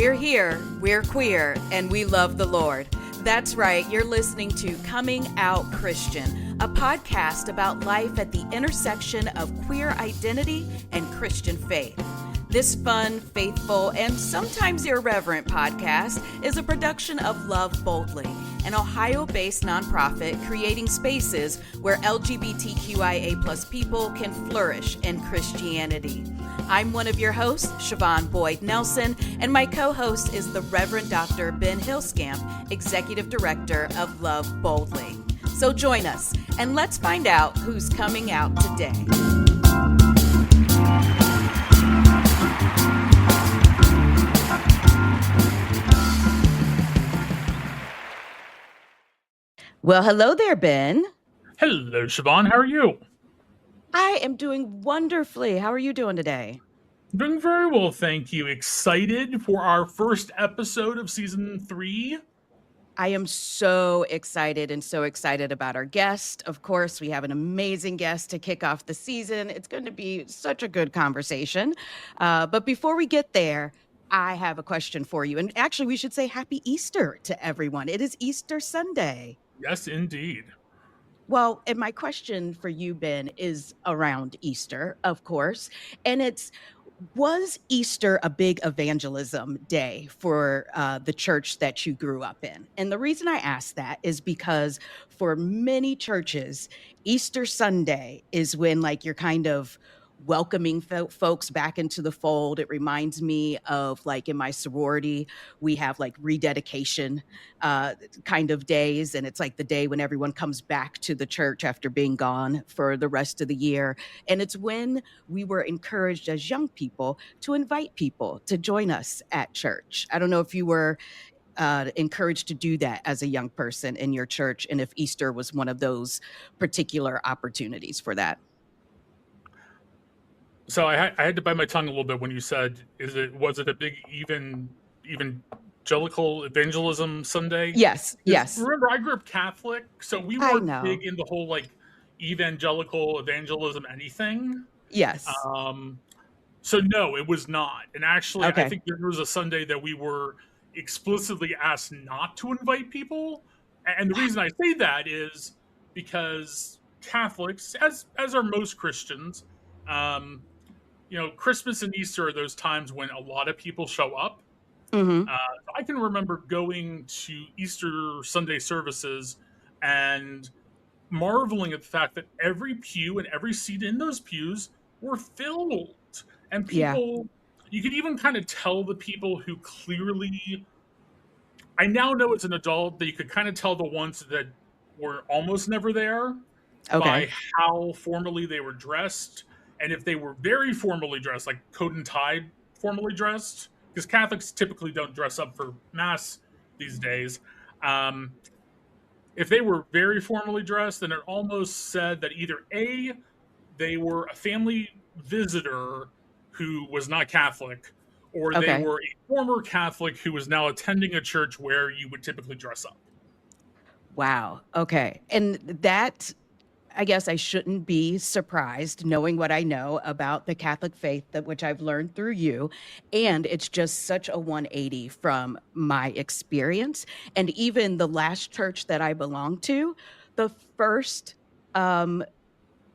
We're here, we're queer, and we love the Lord. That's right, you're listening to Coming Out Christian, a podcast about life at the intersection of queer identity and Christian faith. This fun, faithful, and sometimes irreverent podcast is a production of Love Boldly, an Ohio-based nonprofit creating spaces where LGBTQIA+ people can flourish in Christianity. I'm one of your hosts, Siobhan Boyd-Nelson, and my co-host is the Reverend Dr. Ben Huelskamp, Executive Director of Love Boldly. So join us, and let's find out who's coming out today. Well, hello there, Ben. Hello, Siobhan. How are you? I am doing wonderfully. How are you doing today? Doing very well, thank you. Excited for our first episode of season 3? I am so excited and so excited about our guest. Of course, we have an amazing guest to kick off the season. It's going to be such a good conversation. But before we get there, I have a question for you. And actually, we should say Happy Easter to everyone. It is Easter Sunday. Yes, indeed. Well, and my question for you, Ben, is around Easter, of course. And was Easter a big evangelism day for the church that you grew up in? And the reason I ask that is because for many churches, Easter Sunday is when you're kind of welcoming folks back into the fold. It reminds me of in my sorority, we have rededication kind of days. And it's the day when everyone comes back to the church after being gone for the rest of the year. And it's when we were encouraged as young people to invite people to join us at church. I don't know if you were encouraged to do that as a young person in your church, and if Easter was one of those particular opportunities for that. So I had to bite my tongue a little bit when you said, was it a big evangelical evangelism Sunday? Yes. Remember, I grew up Catholic, so we weren't big in the whole evangelical evangelism anything. Yes. So no, it was not. And actually, Okay. I think there was a Sunday that we were explicitly asked not to invite people. And the reason I say that is because Catholics, as are most Christians, Christmas and Easter are those times when a lot of people show up. Mm-hmm. I can remember going to Easter Sunday services and marveling at the fact that every pew and every seat in those pews were filled. And people, you could even kind of tell the people who clearly, I now know as an adult that you could kind of tell the ones that were almost never there by how formally they were dressed. And if they were very formally dressed, like coat and tie formally dressed, because Catholics typically don't dress up for Mass these days. If they were very formally dressed, then it almost said that either A, they were a family visitor who was not Catholic, or they were a former Catholic who was now attending a church where you would typically dress up. Wow. Okay. And that, I guess I shouldn't be surprised knowing what I know about the Catholic faith, which I've learned through you. And it's just such a 180 from my experience. And even the last church that I belonged to, the first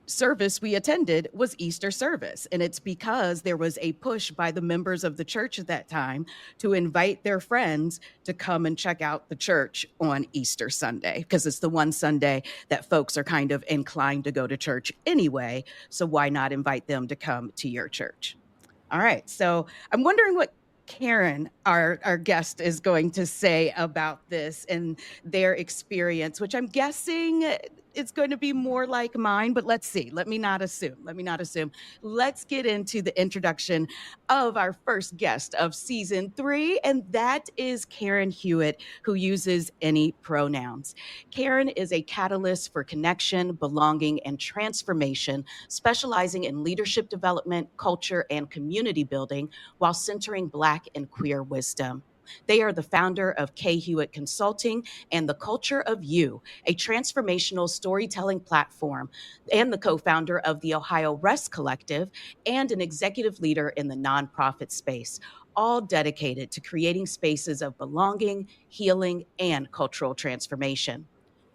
service we attended was Easter service. And it's because there was a push by the members of the church at that time to invite their friends to come and check out the church on Easter Sunday, because it's the one Sunday that folks are kind of inclined to go to church anyway. So why not invite them to come to your church? All right. So I'm wondering what Karen, our guest, is going to say about this and their experience, which I'm guessing it's going to be more like mine, but let's see. Let me not assume. Let's get into the introduction of our first guest of season 3, and that is Karen Hewitt, who uses any pronouns. Karen is a catalyst for connection, belonging, and transformation, specializing in leadership development, culture, and community building while centering Black and queer wisdom. They are the founder of K. Hewitt Consulting and The Culture of You, a transformational storytelling platform, and the co-founder of the Ohio Rest Collective and an executive leader in the nonprofit space. all dedicated to creating spaces of belonging, healing, and cultural transformation.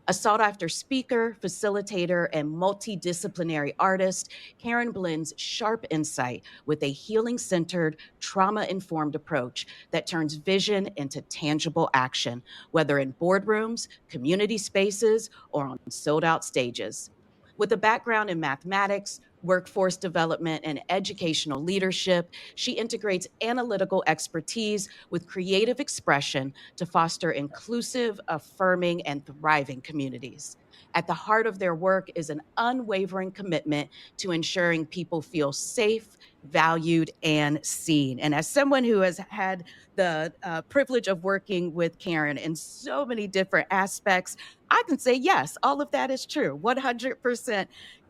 A sought after speaker, facilitator, and multidisciplinary artist, Karen blends sharp insight with a healing centered, trauma informed approach that turns vision into tangible action, whether in boardrooms, community spaces, or on sold out stages. With a background in mathematics, workforce development, and educational leadership, she integrates analytical expertise with creative expression to foster inclusive, affirming, and thriving communities. At the heart of their work is an unwavering commitment to ensuring people feel safe, valued, and seen. And as someone who has had the privilege of working with Karen in so many different aspects, I can say, yes, all of that is true, 100%.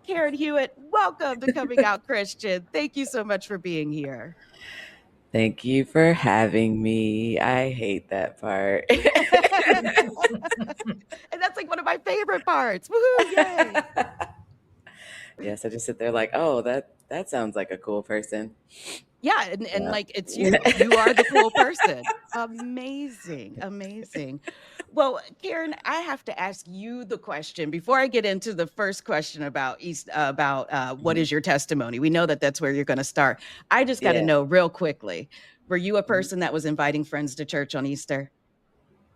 Karen Hewitt, welcome to Coming Out Christian. Thank you so much for being here. Thank you for having me. I hate that part. And that's like one of my favorite parts. Woohoo, yay. Yes, I just sit there like, oh, that sounds like a cool person. Yeah, and Yeah. like it's you. You are the cool person. Amazing, amazing. Well, Karen, I have to ask you the question before I get into the first question about what Mhm. is your testimony. We know that that's where you're going to start. I just got to Yeah. know real quickly. Were you a Mhm. person that was inviting friends to church on Easter?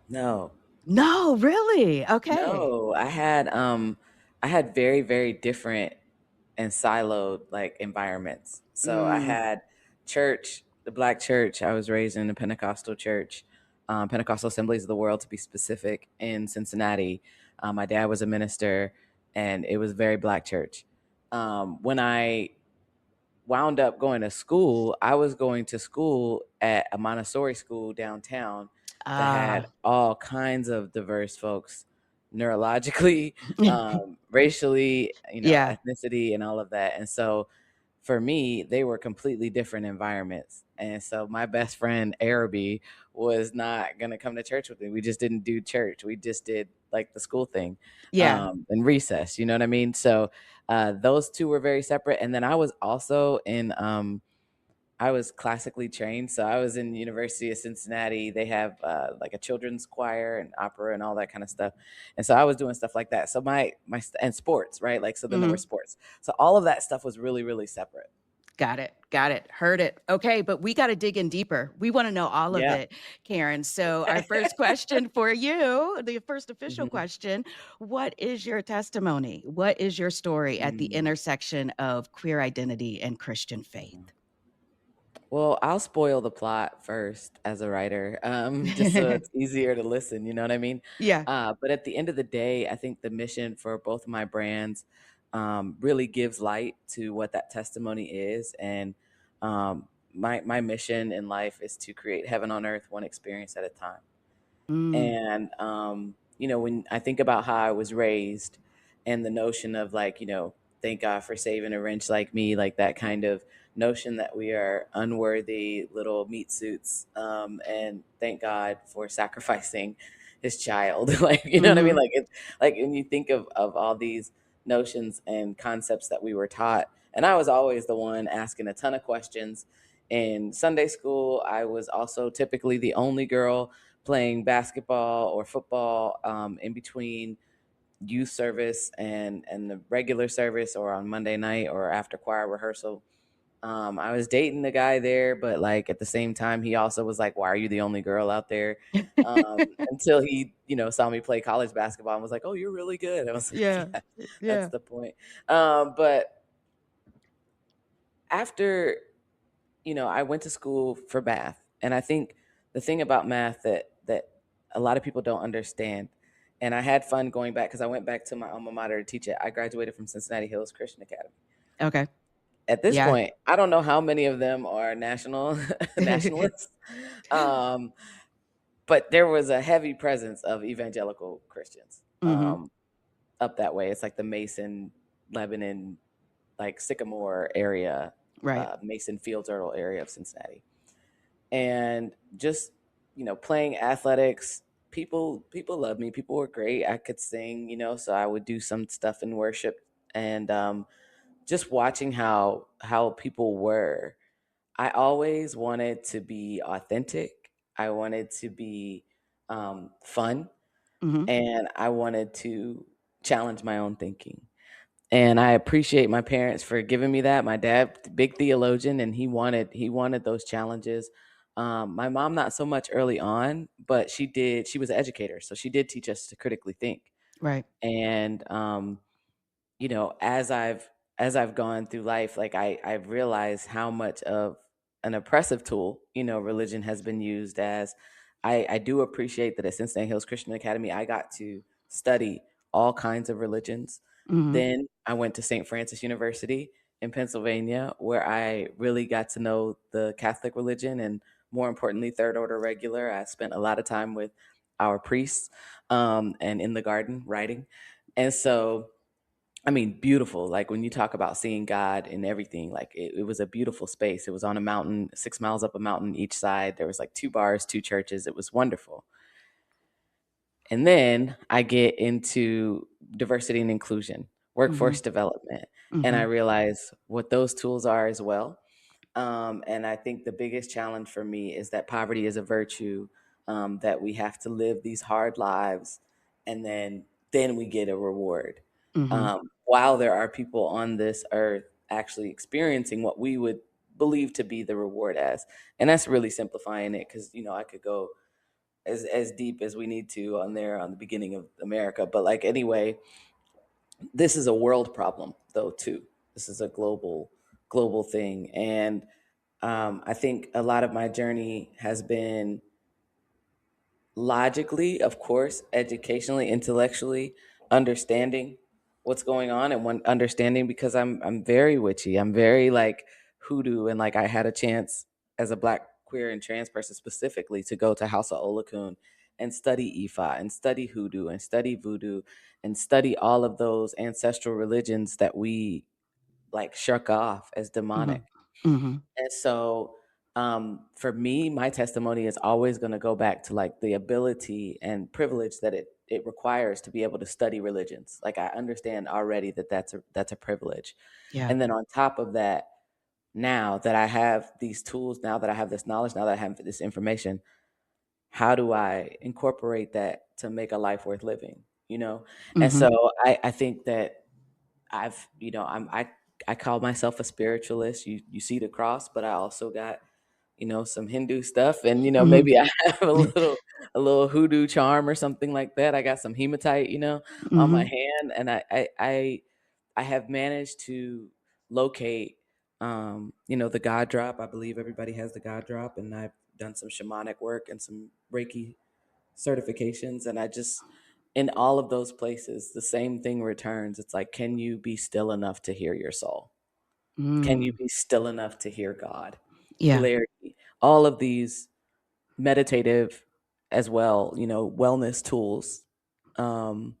No. No, really? Okay. No. I had very, very different and siloed like environments. So I Mm, had church, the black church. I was raised in a Pentecostal church, Pentecostal Assemblies of the World to be specific, in Cincinnati. My dad was a minister, and it was a very black church. When I wound up going to school, I was going to school at a Montessori school downtown that had ah, all kinds of diverse folks, neurologically, racially, yeah, ethnicity, and all of that. And so for me, they were completely different environments. And so my best friend, Araby, was not going to come to church with me. We just didn't do church. We just did like the school thing, yeah. and recess. You know what I mean? So those two were very separate. And then I was also in, I was classically trained. So I was in University of Cincinnati. They have like a children's choir and opera and all that kind of stuff. And so I was doing stuff like that. So and sports, right? Like, so then there were Mhm. sports. So all of that stuff was really, really separate. Got it. Got it. Heard it. Okay, but we got to dig in deeper. We want to know all of Yeah. it, Karen. So, our first question for you, the first official Mhm. question, what is your testimony? What is your story at the Mm. intersection of queer identity and Christian faith? Well, I'll spoil the plot first as a writer, just so it's easier to listen. You know what I mean? Yeah. But at the end of the day, I think the mission for both of my brands really gives light to what that testimony is, and my mission in life is to create heaven on earth, one experience at a time. Mm, And when I think about how I was raised, and the notion of like, thank God for saving a wrench like me, like that kind of notion that we are unworthy little meat suits, and thank God for sacrificing his child. Like, you know what I mean? mhm. Like, it's like when you think of all these notions and concepts that we were taught, and I was always the one asking a ton of questions. In Sunday school, I was also typically the only girl playing basketball or football, in between youth service and the regular service, or on Monday night or after choir rehearsal. I was dating the guy there, but like at the same time, he also was like, "Why are you the only girl out there?" Until he, saw me play college basketball and was like, "Oh, you're really good." I was like, Yeah. "Yeah, that's Yeah. the point." But after, I went to school for math, and I think the thing about math that a lot of people don't understand, and I had fun going back because I went back to my alma mater to teach it. I graduated from Cincinnati Hills Christian Academy. Okay. At this Yeah. point, I don't know how many of them are nationalists, um, but there was a heavy presence of evangelical Christians, Mhm. up that way. It's like the Mason, Lebanon, like Sycamore area, Right. Mason Fields Erdel area of Cincinnati. And just, playing athletics, people loved me. People were great. I could sing, so I would do some stuff in worship. And just watching how people were, I always wanted to be authentic. I wanted to be fun, Hmm. and I wanted to challenge my own thinking. And I appreciate my parents for giving me that. My dad, big theologian, and he wanted those challenges. My mom, not so much early on, but she did. She was an educator, so she did teach us to critically think. Right. And as I've gone through life, like I've realized how much of an oppressive tool, religion has been used as. I do appreciate that at Cincinnati Hills Christian Academy, I got to study all kinds of religions. Hmm. Then I went to St. Francis University in Pennsylvania, where I really got to know the Catholic religion, and more importantly, third order regular. I spent a lot of time with our priests, and in the garden writing. And so, I mean, beautiful. Like when you talk about seeing God and everything, like it was a beautiful space. It was on a mountain, 6 miles up a mountain each side. There was like two bars, two churches. It was wonderful. And then I get into diversity and inclusion, Hmm. workforce development, and I Hmm. realize what those tools are as well. And I think the biggest challenge for me is that poverty is a virtue, that we have to live these hard lives, and then we get a reward. Hmm. While there are people on this earth actually experiencing what we would believe to be the reward as, and that's really simplifying it, because I could go as deep as we need to on there on the beginning of America. But like anyway, this is a world problem though too. This is a global thing, and I think a lot of my journey has been logically, of course, educationally, intellectually, understanding what's going on, and one understanding because I'm very witchy. I'm very like hoodoo, and like I had a chance as a Black queer and trans person specifically to go to House of Olakun and study Ifa and study hoodoo and study voodoo and study all of those ancestral religions that we like shuck off as Hmm. demonic. Hmm. And so, for me, my testimony is always going to go back to like the ability and privilege that it requires to be able to study religions. Like I understand already that that's a privilege. Yeah. And then on top of that, now that I have these tools, now that I have this knowledge, now that I have this information, how do I incorporate that to make a life worth living? And Hmm. so I think that I've, I call myself a spiritualist. You see the cross, but I also got, some Hindu stuff, and Hmm. maybe I have a little hoodoo charm or something like that. I got some hematite, on my Hmm. hand, and I have managed to locate, the God drop. I believe everybody has the God drop, and I've done some shamanic work and some Reiki certifications, and I just in all of those places the same thing returns. It's like, can you be still enough to hear your soul? Can you Mm. be still enough to hear God? Yeah. Clarity, all of these meditative as well, wellness tools. um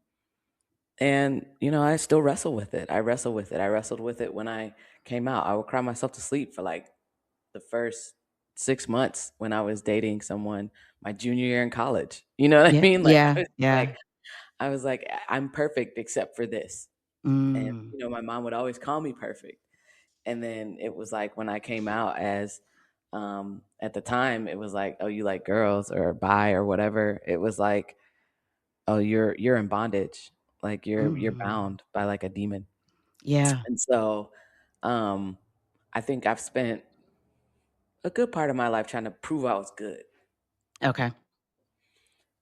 and I still wrestle with it. I wrestled with it when I came out. I would cry myself to sleep for like the first 6 months when I was dating someone my junior year in college. You know what I Yeah. mean? Like Yeah. I was Yeah. like, I was like, I'm perfect except for this. And Mm. my mom would always call me perfect. And then it was like when I came out as, at the time it was like, oh, you like girls or bi or whatever. It was like, oh, you're in bondage. Like you're Mm. bound by like a demon. Yeah. And so, um, I think I've spent a good part of my life trying to prove I was good. Okay.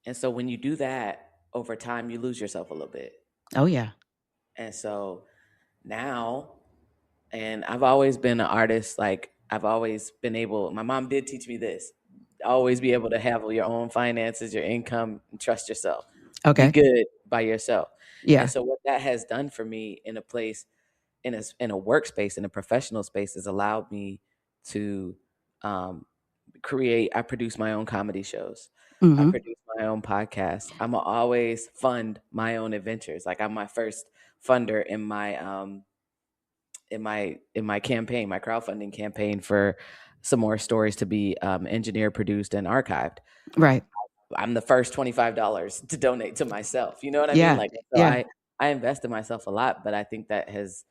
And so when you do that over time, you lose yourself a little bit. Oh yeah. And so now, and I've always been an artist. Like I've always been able, my mom did teach me this: always be able to handle your own finances, your income, and trust yourself. Be Okay. good by yourself. And Yeah. so what that has done for me in a place, in a workspace, in a professional space, has allowed me to, um, create. I produce my own comedy shows. I Hmm. produce my own podcast. I'm always fund my own adventures. Like I'm my first funder in my campaign, my crowdfunding campaign for some more stories to be, engineered, produced, and archived. Right. I'm the first $25 to donate to myself. You know what I mean? Yeah. Like, so Yeah. I invest in myself a lot, but I think that has,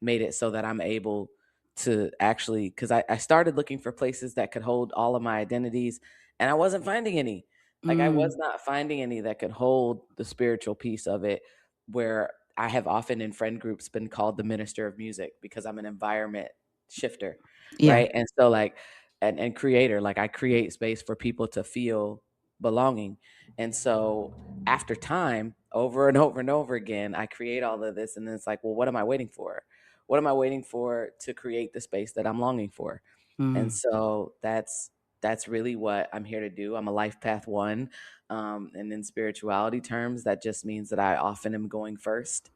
made it so that I'm able to actually, because I started looking for places that could hold all of my identities, and I wasn't finding any. Like, I was Mm. not finding any that could hold the spiritual piece of it, where I have often in friend groups been called the minister of music because I'm an environment shifter, Yeah. right? And so, like, and creator, like, I create space for people to feel belonging. And so after time, over and over and over again, I create all of this, and then it's like, well, what am I waiting for? What am I waiting for to create the space that I'm longing for? And Mm. so that's really what I'm here to do. I'm a life path one. And in spirituality terms, that just means that I often am going first.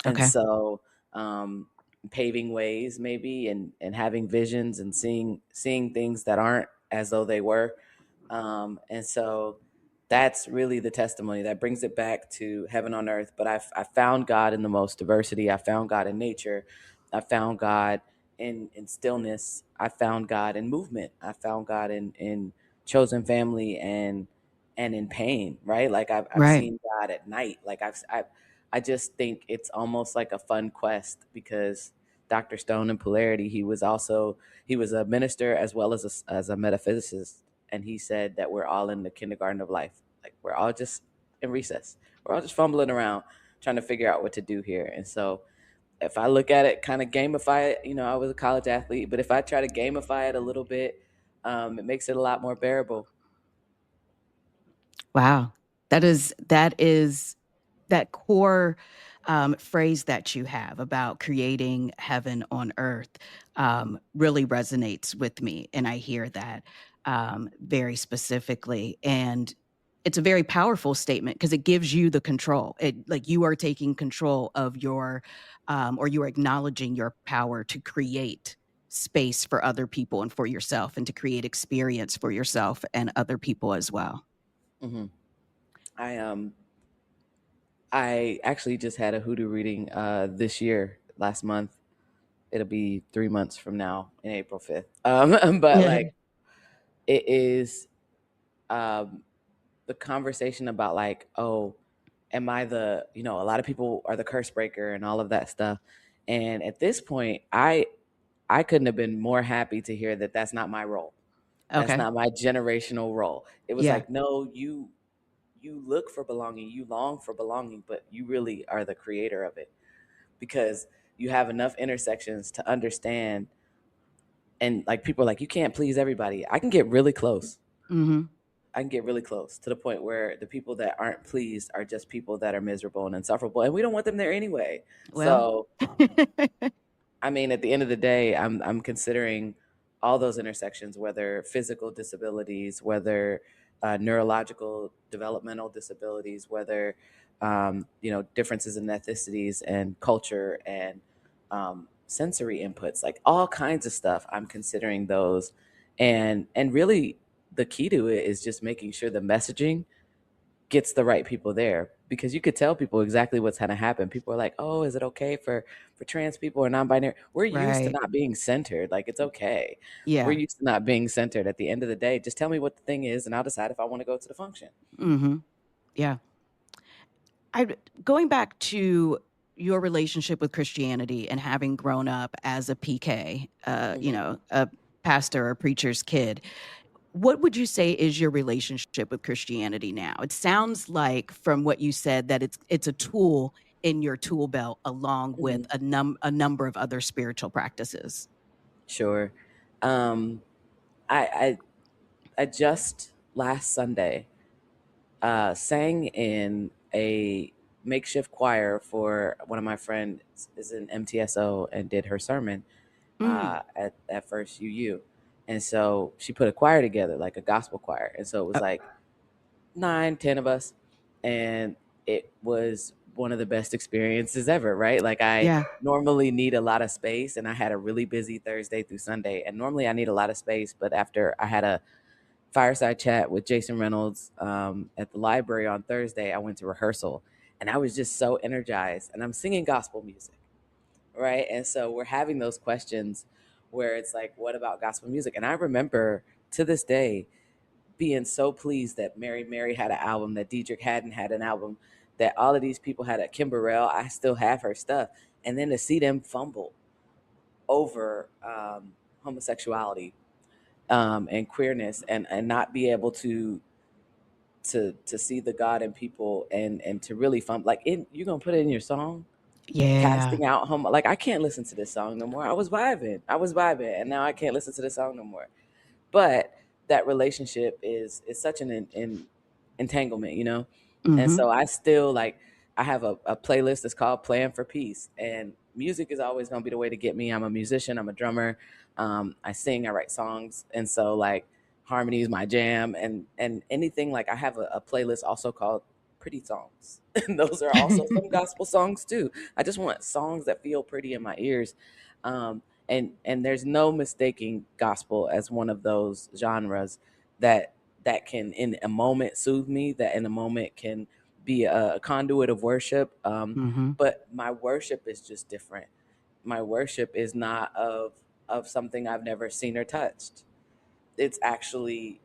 And Okay. so, um, paving ways maybe, and having visions and seeing things that aren't as though they were. And so that's really the testimony that brings it back to heaven on earth. But I found God in the most diversity. I found God in nature. I found God in stillness. I found God in movement. I found God in chosen family and in pain, right? Like, I've Right. seen God at night. Like, I just think it's almost like a fun quest, because Dr. Stone in Polarity, he was a minister as well as a metaphysicist, and he said that we're all in the kindergarten of life. Like, we're all just in recess. We're all just fumbling around trying to figure out what to do here. And so, if I look at it, kind of gamify it, I was a college athlete, but if I try to gamify it a little bit, it makes it a lot more bearable. Wow. That is that core phrase that you have about creating heaven on earth really resonates with me, and I hear that very specifically. And it's a very powerful statement because it gives you the control. It like you are taking control of your, or you are acknowledging your power to create space for other people and for yourself, and to create experience for yourself and other people as well. hmm I actually just had a hoodoo reading this year, last month. It'll be 3 months from now, in April 5th. But, like, it is um, the conversation about, like, oh, am I a lot of people are the curse breaker and all of that stuff. And at this point, I couldn't have been more happy to hear that that's not my role. That's Okay. not my generational role. It was Yeah. like, no, you look for belonging, you long for belonging, but you really are the creator of it, because you have enough intersections to understand. And, like, people are like, you can't please everybody. I can get really close. Hmm. I can get really close to the point where the people that aren't pleased are just people that are miserable and insufferable, and we don't want them there anyway. Well, So, I mean, at the end of the day, I'm considering all those intersections, whether physical disabilities, whether neurological developmental disabilities, whether differences in ethnicities and culture and sensory inputs, like all kinds of stuff. I'm considering those, and really the key to it is just making sure the messaging gets the right people there, because you could tell people exactly what's going to happen. People are like, oh, is it okay for trans people or non-binary? We're used to right. not being centered. Like, it's okay. We're Yeah. used to not being centered. At the end of the day, just tell me what the thing is, and I'll decide if I want to go to the function. Hmm. Yeah. I Going back to your relationship with Christianity and having grown up as a PK, hmm a pastor or preacher's kid, what would you say is your relationship with Christianity now? It sounds like from what you said that it's a tool in your tool belt along with hmm a number of other spiritual practices. Sure. Um, I just last Sunday sang in a makeshift choir for one of my friends is an MTSO, and did her sermon Mm. at First UU. And so she put a choir together, like a gospel choir. And so it was Uh, like 9, 10 of us. And it was one of the best experiences ever, right? Like, I yeah. normally need a lot of space, and I had a really busy Thursday through Sunday. And normally I need a lot of space, but after I had a fireside chat with Jason Reynolds at the library on Thursday, I went to rehearsal, and I was just so energized. And I'm singing gospel music, right? And so we're having those questions where it's like, what about gospel music? And I remember to this day being so pleased that Mary had an album, that Diedrich Haddon had an album, that all of these people had a Kim Burrell. I still have her stuff. And then to see them fumble over homosexuality and queerness, and not be able to see the God in people, and to really fun, like, you're gonna put it in your song, Yeah. casting out homo. Like, I can't listen to this song no more. I was vibing, and now I can't listen to this song no more. But that relationship is such an entanglement, and Mm-hmm. so I still, like, I have a playlist that's called Playing for Peace, and music is always going to be the way to get me. I'm a musician, I'm a drummer, I sing, I write songs, and so, like, harmony is my jam, and anything, like, I have a playlist also called Pretty Songs, and those are also some gospel songs too. I just want songs that feel pretty in my ears. And there's no mistaking gospel as one of those genres that can in a moment soothe me, that in a moment can be a conduit of worship. Mm-hmm. But my worship is just different. My worship is not of something I've never seen or touched. It's actually,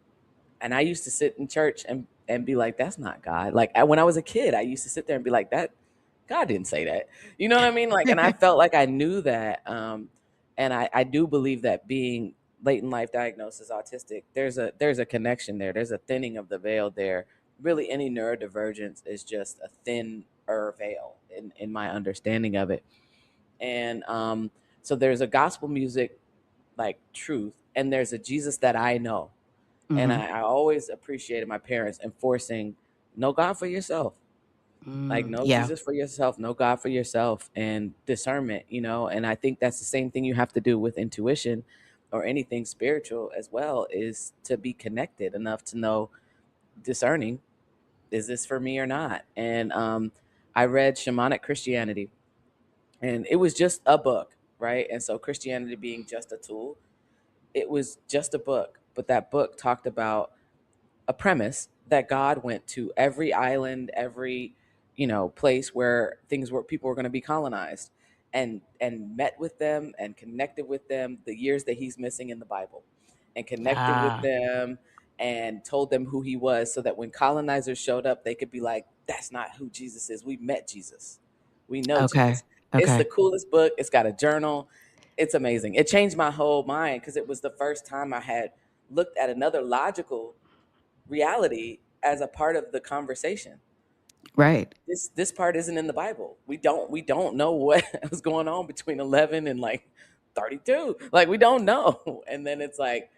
and I used to sit in church and be like, that's not God. Like, when I was a kid, I used to sit there and be like, that God didn't say that. You know what I mean? Like, and I felt like I knew that. And I do believe that being late in life diagnosed as autistic, there's a connection there. There's a thinning of the veil there. Really, any neurodivergence is just a thinner veil in my understanding of it. And so there's a gospel music, like, truth, and there's a Jesus that I know. And Mm-hmm. I always appreciated my parents enforcing, know God for yourself. Like, know Yeah. Jesus for yourself, know God for yourself, and discernment, and I think that's the same thing you have to do with intuition or anything spiritual as well, is to be connected enough to know, discerning, is this for me or not? And I read Shamanic Christianity, and it was just a book, right? And so Christianity being just a tool, it was just a book, but that book talked about a premise that God went to every island, every place where people were going to be colonized, and met with them and connected with them the years that he's missing in the Bible, and connected with Ah. them and told them who he was, so that when colonizers showed up, they could be like, that's not who Jesus is. We met Jesus. We know Okay. Jesus. It's the Okay. coolest book. It's got a journal. It's amazing. It changed my whole mind, because it was the first time I had looked at another logical reality as a part of the conversation. Right. This part isn't in the Bible. We don't know what was going on between 11 and, like, 32. Like, we don't know. And then it's like,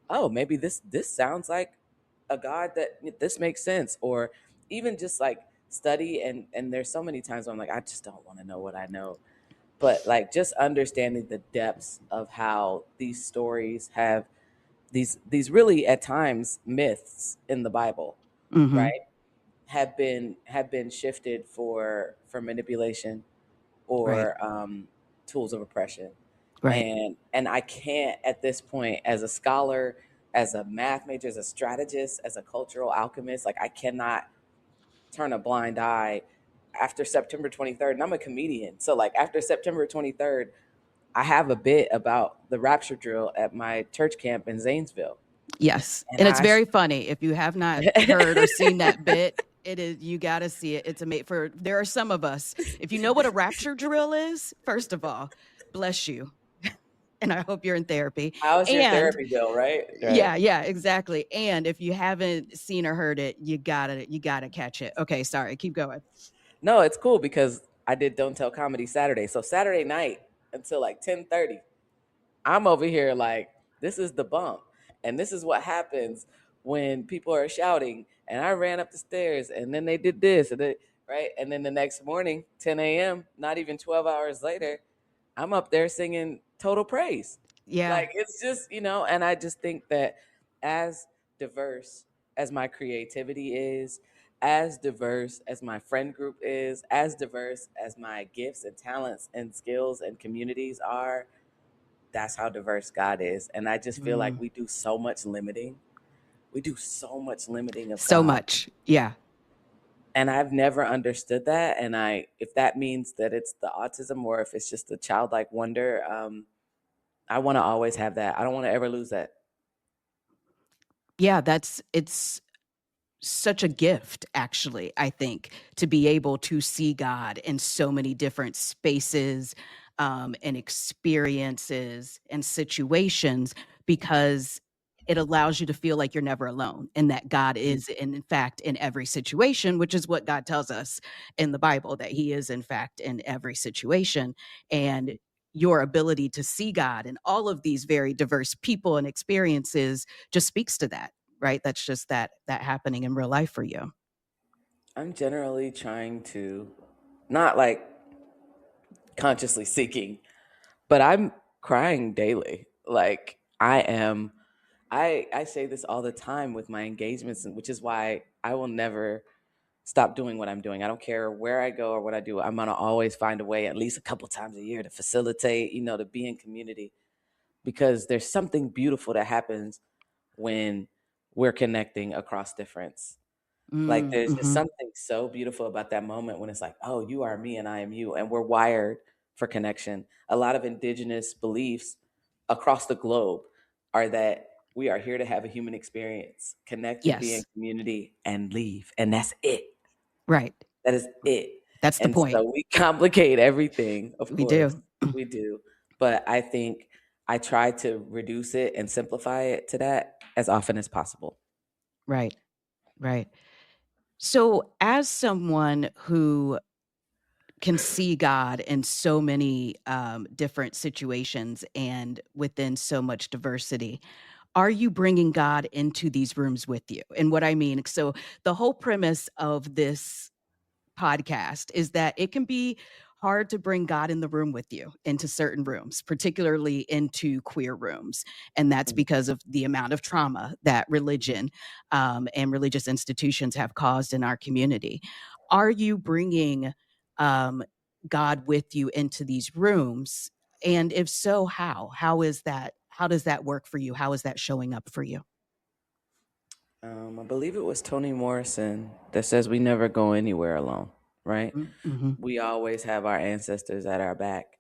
oh, maybe this sounds like a God, that this makes sense. Or even just, like, study, and there's so many times where I'm like, I just don't want to know what I know. But, like, just understanding the depths of how these stories have these really, at times, myths in the Bible, Mm-hmm. right, have been shifted for manipulation, Right. or tools of oppression. Right. And I can't, at this point, as a scholar, as a math major, as a strategist, as a cultural alchemist, like, I cannot turn a blind eye after September 23rd. And I'm a comedian, so, like, after September 23rd, I have a bit about the rapture drill at my church camp in Zanesville. Yes. And And it's very funny. If you have not heard or seen that bit, it is, you got to see it. It's amazing. There are some of us, if you know what a rapture drill is, first of all, bless you. And I hope you're in therapy. how's your And therapy bill, right? Right. yeah, yeah, exactly. And if you haven't seen or heard it, you gotta catch it. Okay, sorry, keep going. No, it's cool, because I did Don't Tell Comedy Saturday. So Saturday night until, like, 10:30, I'm over here like, this is the bump. And this is what happens when people are shouting. And I ran up the stairs, and then they did this, right? And then the next morning, 10 a.m., not even 12 hours later, I'm up there singing Total Praise. Yeah. Like, it's just, and I just think that, as diverse as my creativity is, as diverse as my friend group is, as diverse as my gifts and talents and skills and communities are, that's how diverse God is. And I just feel like Mm, we do so much limiting. We do so much limiting of so God. much. Yeah. And I've never understood that. And if that means that it's the autism, or if it's just the childlike wonder, I want to always have that. I don't want to ever lose that. Yeah, it's such a gift, actually, I think, to be able to see God in so many different spaces, and experiences and situations, because it allows you to feel like you're never alone and that God is, in fact, in every situation, which is what God tells us in the Bible, that he is, in fact, in every situation. And your ability to see God in all of these very diverse people and experiences just speaks to that, right? That's just that happening in real life for you. I'm generally trying to, not like consciously seeking, but I'm crying daily. Like I am, I say this all the time with my engagements, which is why I will never stop doing what I'm doing. I don't care where I go or what I do. I'm gonna always find a way, at least a couple times a year, to facilitate, to be in community, because there's something beautiful that happens when we're connecting across difference. Like there's just Mm-hmm. something so beautiful about that moment when it's like, oh, you are me and I am you, and we're wired for connection. A lot of indigenous beliefs across the globe are that we are here to have a human experience, connect and be in Yes. community and leave. And that's it. Right. That is it. That's the And point. so we complicate everything, of We course. do. We do. But I think I try to reduce it and simplify it to that as often as possible. Right. Right. So, as someone who can see God in so many different situations and within so much diversity, are you bringing God into these rooms with you? And what I mean, so the whole premise of this podcast is that it can be hard to bring God in the room with you into certain rooms, particularly into queer rooms. And that's Mhm. because of the amount of trauma that religion and religious institutions have caused in our community. Are you bringing um, God with you into these rooms? And if so, how? How is that? How does that work for you? How is that showing up for you? I believe it was Toni Morrison that says we never go anywhere alone, right? Mm-hmm. We always have our ancestors at our back.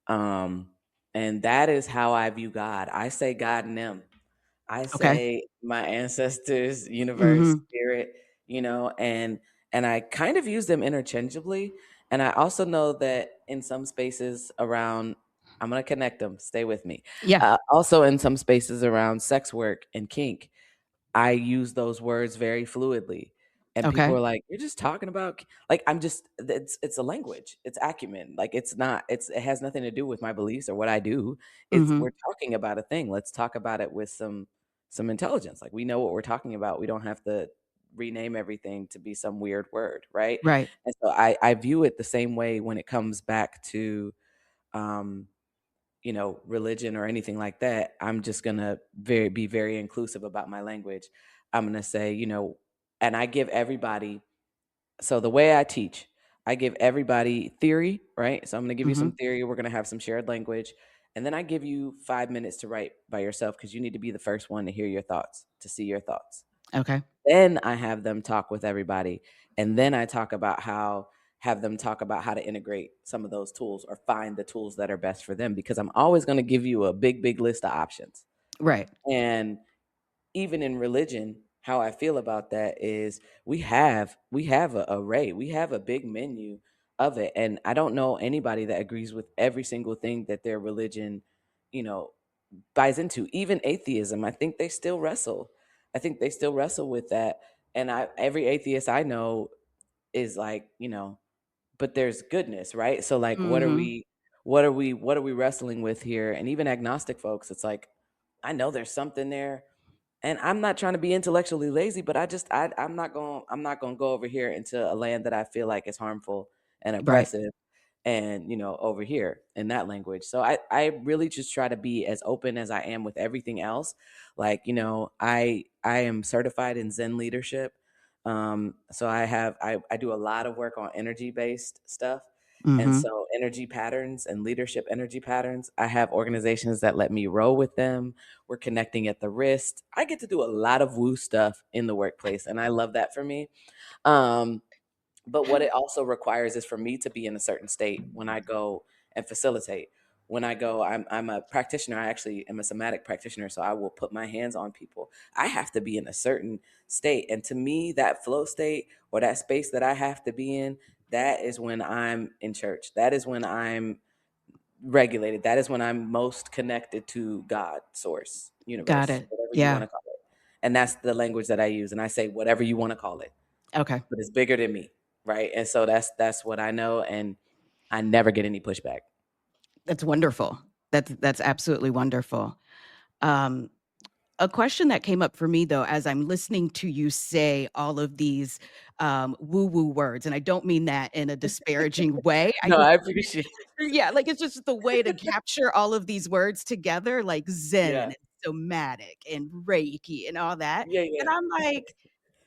Um, and that is how I view God. I say God and them. I Okay. say my ancestors, universe, Mm-hmm. spirit, and I kind of use them interchangeably. And I also know that in some spaces around, I'm gonna connect them. Stay with me. Yeah. Also, in some spaces around sex work and kink, I use those words very fluidly. And people Okay. are like, "You're just talking about like I'm just it's a language. It's acumen. Like it's not it has nothing to do with my beliefs or what I do. It's Mm-hmm. we're talking about a thing. Let's talk about it with some intelligence. Like we know what we're talking about. We don't have to rename everything to be some weird word, right? Right. And so I view it the same way when it comes back to um religion or anything like that. I'm just gonna be very inclusive about my language. I'm gonna say, and I give everybody. So the way I teach, I give everybody theory, right? So I'm gonna give you Mm-hmm. some theory. We're gonna have some shared language, and then I give you 5 minutes to write by yourself because you need to be the first one to hear your thoughts, to see your thoughts. Okay. Then I have them talk with everybody. And then I have them talk about how to integrate some of those tools or find the tools that are best for them because I'm always going to give you a big, big list of options. Right. And even in religion, how I feel about that is we have a array, we have a big menu of it. And I don't know anybody that agrees with every single thing that their religion, you know, buys into. Even atheism, I think they still wrestle. I think they still wrestle with that. And every atheist I know is like, but there's goodness, right? So like Mm-hmm. what are we wrestling with here? And even agnostic folks, it's like, I know there's something there. And I'm not trying to be intellectually lazy, but I'm not gonna go over here into a land that I feel like is harmful and Right. oppressive and over here in that language. So I really just try to be as open as I am with everything else. Like, I am certified in Zen leadership. So I do a lot of work on energy based stuff. And Mm-hmm. so energy patterns and leadership energy patterns, I have organizations that let me roll with them. We're connecting at the wrist. I get to do a lot of woo stuff in the workplace, and I love that for me. Um, but what it also requires is for me to be in a certain state when I go and facilitate. When I go, I'm a practitioner. I actually am a somatic practitioner, so I will put my hands on people. I have to be in a certain state. And to me, that flow state or that space that I have to be in, that is when I'm in church. That is when I'm regulated. That is when I'm most connected to God, source, Got universe, it. whatever you want Yeah. to call it. And that's the language that I use. And I say whatever you want to call it, Okay. but it's bigger than me, right? And so that's what I know, and I never get any pushback. That's wonderful. That's absolutely wonderful. Um, a question that came up for me though, as I'm listening to you say all of these woo-woo words, and I don't mean that in a disparaging way. I No, just I appreciate it. yeah, like it's just the way to capture all of these words together, like Zen Yeah. and somatic and Reiki and all that. Yeah, And yeah. I'm like,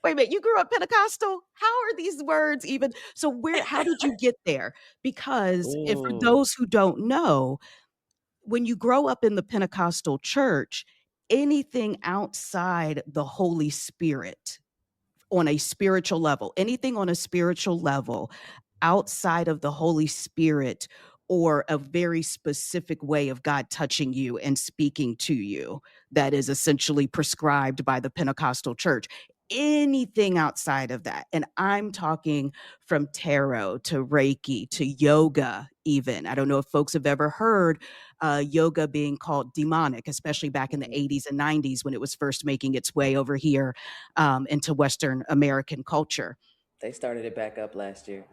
wait a minute, you grew up Pentecostal? How are these words even? So how did you get there? Because if for Ooh. those who don't know, when you grow up in the Pentecostal church, anything outside the Holy Spirit on a spiritual level, anything on a spiritual level outside of the Holy Spirit or a very specific way of God touching you and speaking to you that is essentially prescribed by the Pentecostal church. Anything outside of that. And I'm talking from tarot to Reiki to yoga, even. I don't know if folks have ever heard yoga being called demonic, especially back in the Mhm. 80s and 90s when it was first making its way over here into Western American culture. They started it back up last year.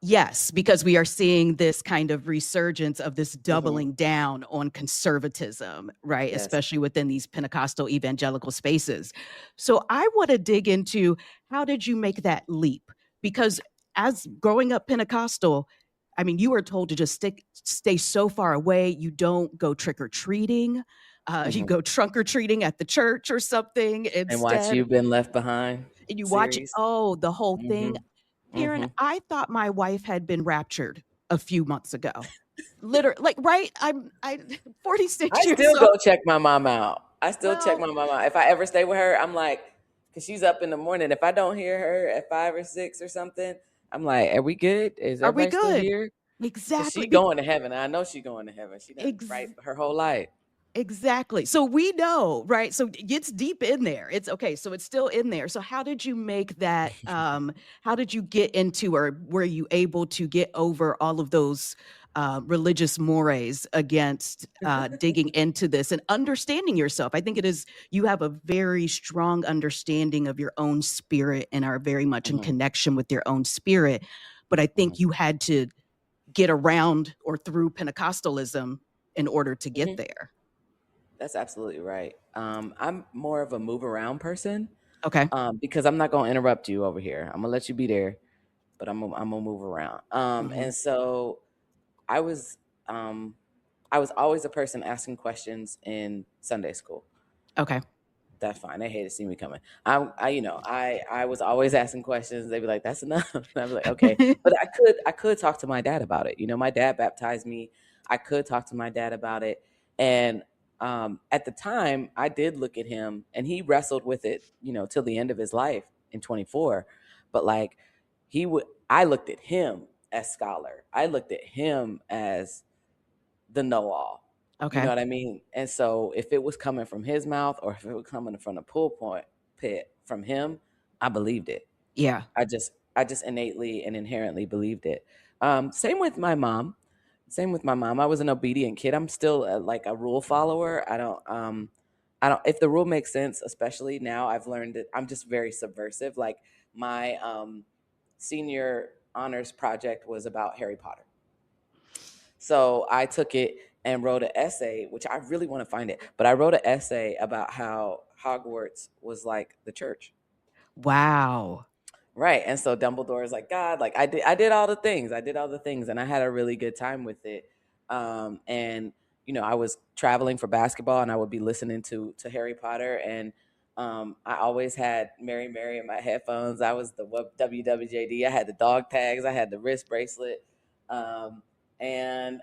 Yes, because we are seeing this kind of resurgence of this Hmm. doubling down on conservatism, right? Yes. Especially within these Pentecostal evangelical spaces. So I want to dig into how did you make that leap? Because as growing up Pentecostal, I mean, you were told to just stay so far away. You don't go trick or treating. You Hmm. go trunk or treating at the church or something And watch instead. You've Been Left Behind And you watch, series. oh, the whole Hmm. thing. Karen, Hmm. I thought my wife had been raptured a few months ago. Literally, like, right? I 46 I years still old. go check my mom out. I still check Well, my mom out. If I ever stay with her, I'm like, because she's up in the morning. If I don't hear her at 5 or 6 or something, I'm like, are we good? Is are we everybody still good? here? Because Exactly. she going to heaven. I know she going to heaven. She done right Ex- her whole life. exactly. So we know, right? So it's deep in there. It's okay. So it's still in there. So how did you make that? How did you get into, or were you able to get over all of those religious mores against digging into this and understanding yourself? I think it is, you have a very strong understanding of your own spirit and are very much in Hmm. connection with your own spirit. But I Hmm. think you had to get around or through Pentecostalism in order to get Hmm. there. That's absolutely right. I'm more of a move around person, Okay. because I'm not gonna interrupt you over here. I'm gonna let you be there, but I'm gonna move around. Mhm. And so I was um, I was always a person asking questions in Sunday school. Okay. That's fine. They hate to see me coming. I was always asking questions. They'd be like, "That's enough." And I'd be like, "Okay," but I could talk to my dad about it. My dad baptized me. I could talk to my dad about it, and at the time, I did look at him, and he wrestled with it, till the end of his life in 24. But like, I looked at him as scholar. I looked at him as the know all. You know Okay. what I mean? And so if it was coming from his mouth or if it was coming from the pit from him, I believed it. Yeah. I just innately and inherently believed it. Same with my mom. Same with my mom. I was an obedient kid. I'm still like a rule follower. I don't if the rule makes sense, especially now I've learned that I'm just very subversive. Like my senior honors project was about Harry Potter. So I took it and wrote an essay, which I really want to find it, but I wrote an essay about how Hogwarts was like the church. Wow. Right. And so Dumbledore is like God. Like I did all the things. I did all the things and I had a really good time with it. And I was traveling for basketball and I would be listening to Harry Potter, and I always had Mary Mary in my headphones. I was the WWJD. I had the dog tags. I had the wrist bracelet. Um, and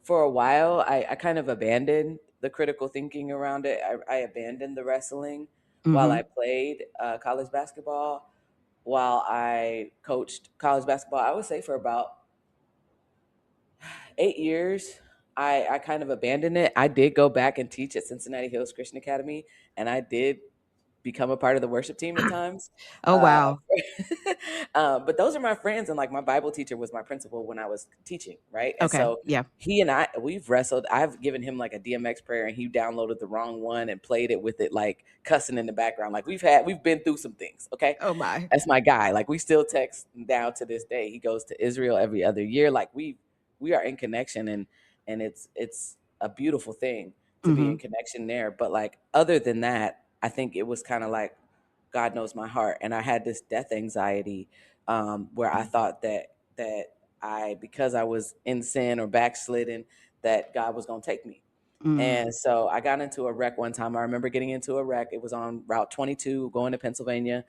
for a while, I kind of abandoned the critical thinking around it. I abandoned the wrestling while I Mhm. played college basketball. While I coached college basketball, I would say for about 8 years, I kind of abandoned it. I did go back and teach at Cincinnati Hills Christian Academy, and I did become a part of the worship team at times. Oh, Uh, wow. but those are my friends, and like my Bible teacher was my principal when I was teaching, right? And Okay. so Yeah. he and we've wrestled. I've given him like a DMX prayer, and he downloaded the wrong one and played it with it like cussing in the background. Like we've been through some things. Okay, Oh, my. that's my guy. Like we still text down to this day. He goes to Israel every other year. Like we are in connection, and it's a beautiful thing to be in Hmm. connection there. But like other than that, I think it was kind of like God knows my heart, and I had this death anxiety where I thought that I, because I was in sin or backslidden, that God was going to take me. Mm. And so I got into a wreck one time. I remember getting into a wreck. It was on Route 22 going to Pennsylvania.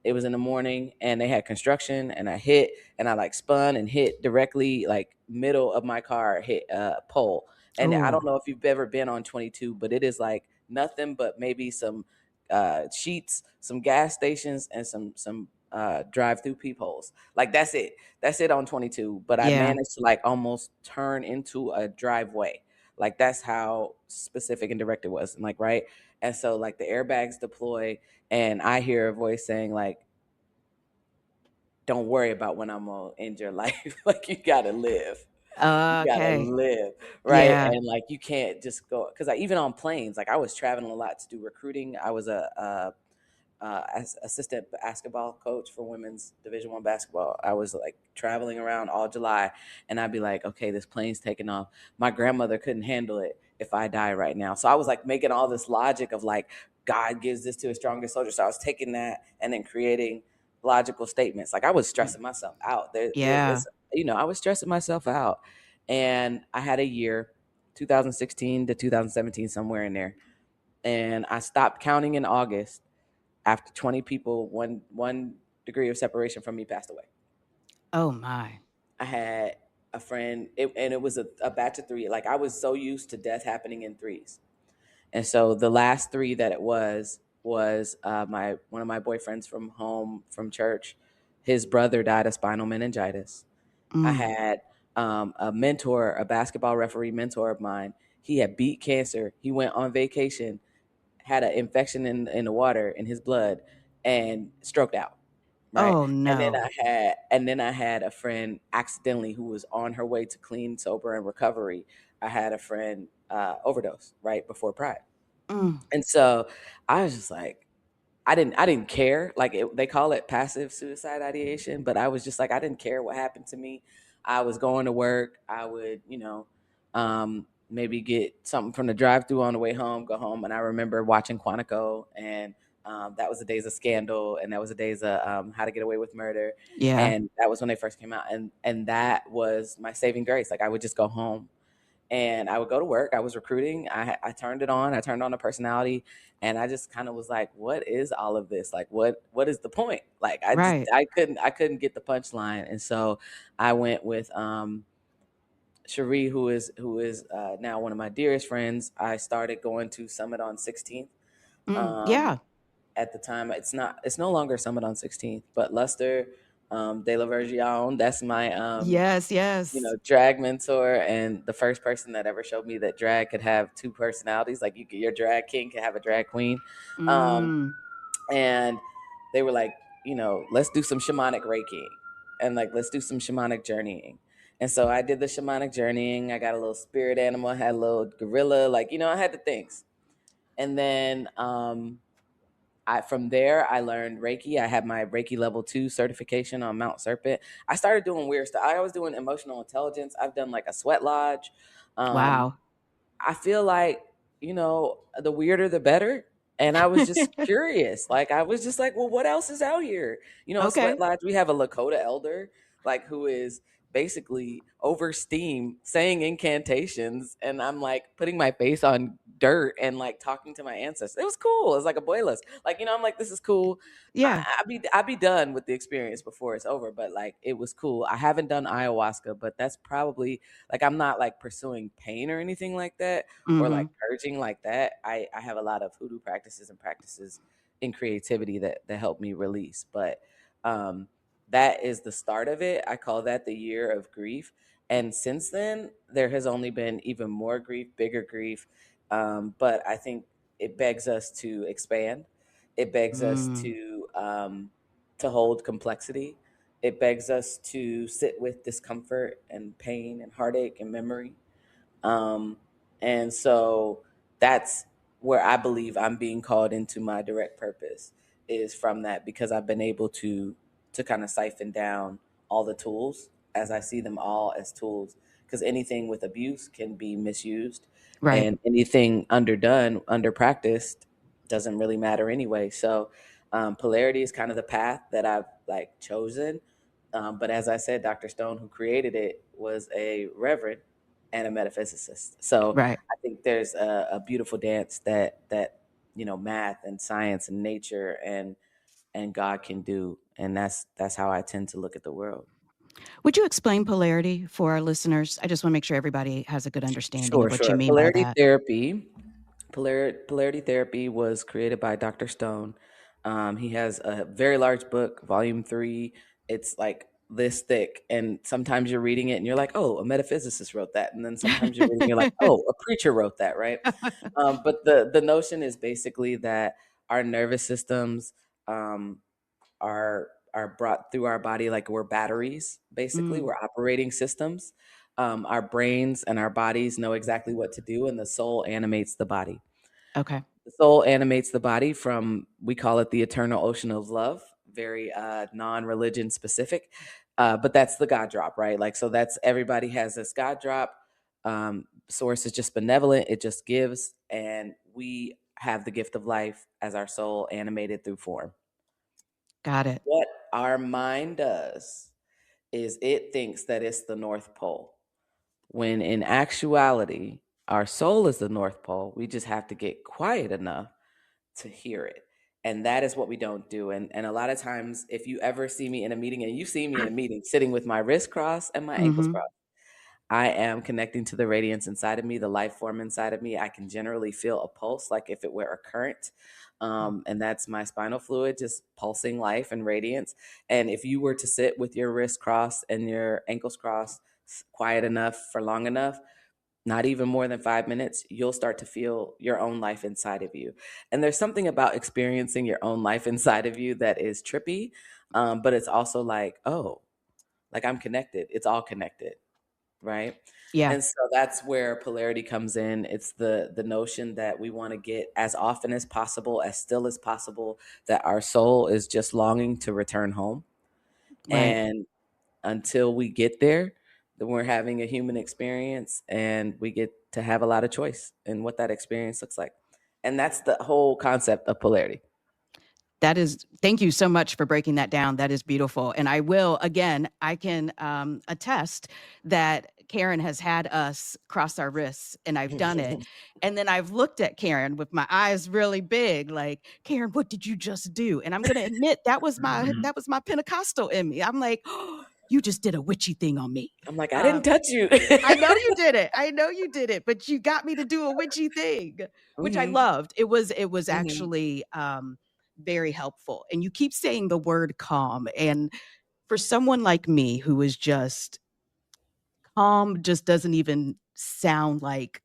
It was in the morning and they had construction, and I hit, and I like spun and hit directly like middle of my car, hit a pole. And I Oh, don't know if you've ever been on 22, but it is like nothing but maybe some sheets, some gas stations, and some drive-through peepholes. Like that's it on 22. But I yeah. managed to like almost turn into a driveway. Like that's how specific and direct it was. And like right. And so like the airbags deploy, and I hear a voice saying like, "Don't worry about when I'm gonna end your life. Like you gotta live." You gotta Okay. live, right? Yeah. And like you can't just go, because I, even on planes, like I was traveling a lot to do recruiting. I was as assistant basketball coach for women's Division I basketball. I was like traveling around all July, and I'd be like, okay, this plane's taking off. My grandmother couldn't handle it if I die right now. So I was like making all this logic of like, God gives this to his strongest soldier. So I was taking that and then creating logical statements. Like I was stressing myself out. Yeah. It's, I was stressing myself out. And I had a year, 2016 to 2017, somewhere in there. And I stopped counting in August after 20 people, one degree of separation from me, passed away. Oh, my. I had a friend, and it was a batch of three. Like I was so used to death happening in threes, and so the last three that it was my one of my boyfriends from home from church. His brother died of spinal meningitis. I Mm. had a mentor, a basketball referee mentor of mine. He had beat cancer. He went on vacation, had an infection in the water in his blood, and stroked out. Right. Oh, And then no. I had a friend accidentally who was on her way to clean, sober, and recovery. I had a friend overdose right before Pride. Mm. And so I was just like, I didn't care. Like they call it passive suicide ideation, but I was just like, I didn't care what happened to me. I was going to work. I would, maybe get something from the drive through on the way home, go home. And I remember watching Quantico, and that was the days of Scandal, and that was the days of How to Get Away with Murder. Yeah. And that was when they first came out. And that was my saving grace. Like I would just go home and I would go to work. I was recruiting. I turned it on. I turned on the personality, and I just kind of was like, "What is all of this? Like, what is the point?" Like, Right. I couldn't get the punchline, and so I went with Cherie, who is now one of my dearest friends. I started going to Summit on 16th. Mm. Um, Yeah. at the time, it's no longer Summit on 16th, but Luster De La Vergion. That's my Yes. Yes. drag mentor, and the first person that ever showed me that drag could have two personalities. Like your drag king can have a drag queen. Um, Mm. and they were like, let's do some shamanic Reiki, and like, let's do some shamanic journeying. And so I did the shamanic journeying. I got a little spirit animal, I had a little gorilla, like, I had the things. And then, from there, I learned Reiki. I had my Reiki level 2 certification on Mount Serpent. I started doing weird stuff. I was doing emotional intelligence. I've done like a sweat lodge. Um, Wow. I feel like, the weirder the better. And I was just curious. Like I was just like, well, what else is out here? Sweat Okay. lodge. We have a Lakota elder, like who is basically over steam saying incantations, and I'm like putting my face on dirt and like talking to my ancestors. It was cool. It's like a boy list. Like, I'm like, this is cool. Yeah. I'd be done with the experience before it's over, but like it was cool. I haven't done ayahuasca, but that's probably like, I'm not like pursuing pain or anything like that, or like Mm-hmm. purging like that. I have a lot of hoodoo practices and practices in creativity that help me release. But that is the start of it. I call that the year of grief. And since then, there has only been even more grief, bigger grief. But I think it begs us to expand. It begs us Mm. to hold complexity. It begs us to sit with discomfort and pain and heartache and memory. Um, and so that's where I believe I'm being called into my direct purpose, is from that, because I've been able to kind of siphon down all the tools, as I see them all as tools, because anything with abuse can be misused, Right. and anything underdone, under practiced, doesn't really matter anyway. So polarity is kind of the path that I've like chosen. But as I said, Dr. Stone, who created it, was a reverend and a metaphysicist. So Right. I think there's a beautiful dance that math and science and nature and God can do, and that's how I tend to look at the world. Would you explain polarity for our listeners? I just want to make sure everybody has a good understanding Sure, of what you sure. mean by that. Polarity therapy was created by Dr. Stone. He has a very large book, volume 3. It's like this thick, and sometimes you're reading it and you're like, oh, a metaphysicist wrote that, and then sometimes you're reading, you're like, oh, a preacher wrote that, right? But the notion is basically that our nervous systems um, are brought through our body like we're batteries. Basically, Mm, we're operating systems. Our brains and our bodies know exactly what to do, and the soul animates the body. okay. The soul animates the body from, we call it the eternal ocean of love, very non-religion specific, but that's the God drop, right? Like, so that's, everybody has this God drop. Source is just benevolent, it just gives, and we have the gift of life as our soul animated through form. Got it. What our mind does is it thinks that it's the North Pole, when in actuality, our soul is the North Pole. We just have to get quiet enough to hear it. And that is what we don't do. And a lot of times, if you ever see me in a meeting, and you see me in a meeting sitting with my wrists crossed and my ankles Mm-hmm. crossed, I am connecting to the radiance inside of me, the life form inside of me. I can generally feel a pulse, like if it were a current. And that's my spinal fluid just pulsing life and radiance. And if you were to sit with your wrists crossed and your ankles crossed, quiet enough for long enough, not even more than 5 minutes, you'll start to feel your own life inside of you. And there's something about experiencing your own life inside of you that is trippy, but it's also like, oh, like I'm connected. It's all connected, right? Yeah. And so that's where polarity comes in. It's the notion that we want to get as often as possible, as still as possible, that our soul is just longing to return home. Right. And until we get there, then we're having a human experience, and we get to have a lot of choice in what that experience looks like. And that's the whole concept of polarity. That is, thank you so much for breaking that down. That is beautiful. And I will, again, I can attest that Karen has had us cross our wrists and I've done it. And then I've looked at Karen with my eyes really big, like, Karen, what did you just do? And I'm going to admit Mhm. that was my Pentecostal in me. I'm like, oh, you just did a witchy thing on me. I'm like, I didn't Um, touch you. I know you did it. I know you did it, but you got me to do a witchy thing, which I hmm loved. It was hmm actually very helpful. And you keep saying the word calm. And for someone like me who is just calm, just doesn't even sound like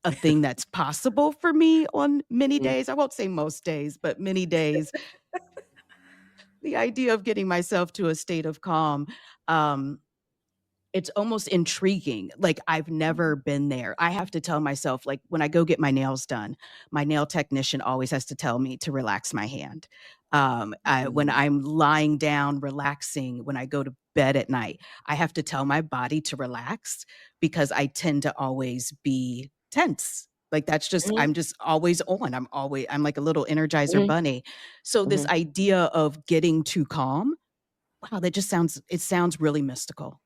a thing that's possible for me on many days. I won't say most days, but many days. The idea of getting myself to a state of calm, um, it's almost intriguing. Like, I've never been there. I have to tell myself, like, when I go get my nails done, my nail technician always has to tell me to relax my hand. When hmm I'm lying down, relaxing, when I go to bed at night, I have to tell my body to relax because I tend to always be tense. Like, that's just, hmm I'm just always on. I'm like a little energizer hmm bunny. So this hmm idea of getting too calm, wow, it sounds really mystical.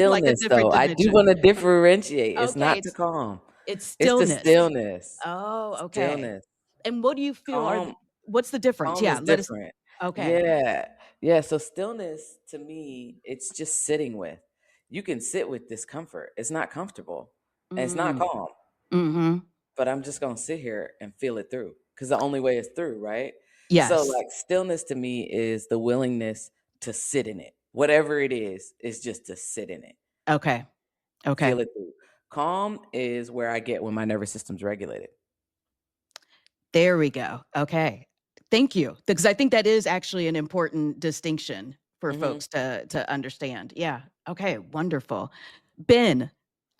Like a Stillness, different though, I do dimension. want to differentiate. It's Okay, not to calm. it's It's the stillness. stillness. Oh, okay. Stillness. And what do you feel Calm. what's the difference? Calm Yeah, is let us. different. Okay. Yeah. Yeah. So stillness to me, it's just sitting with. You can sit with discomfort. It's not comfortable and it's not Mm, calm, mhm. but I'm just going to sit here and feel it through, because the only way is through, right? So, Yes. like, stillness to me is the willingness to sit in it. Whatever it is just to sit in it, Okay. feel Okay. it through. Calm is where I get when my nervous system's regulated. There we go. Okay. Thank you. Because I think that is actually an important distinction for Mm-hmm. folks to understand. Yeah. Okay. Wonderful. Ben,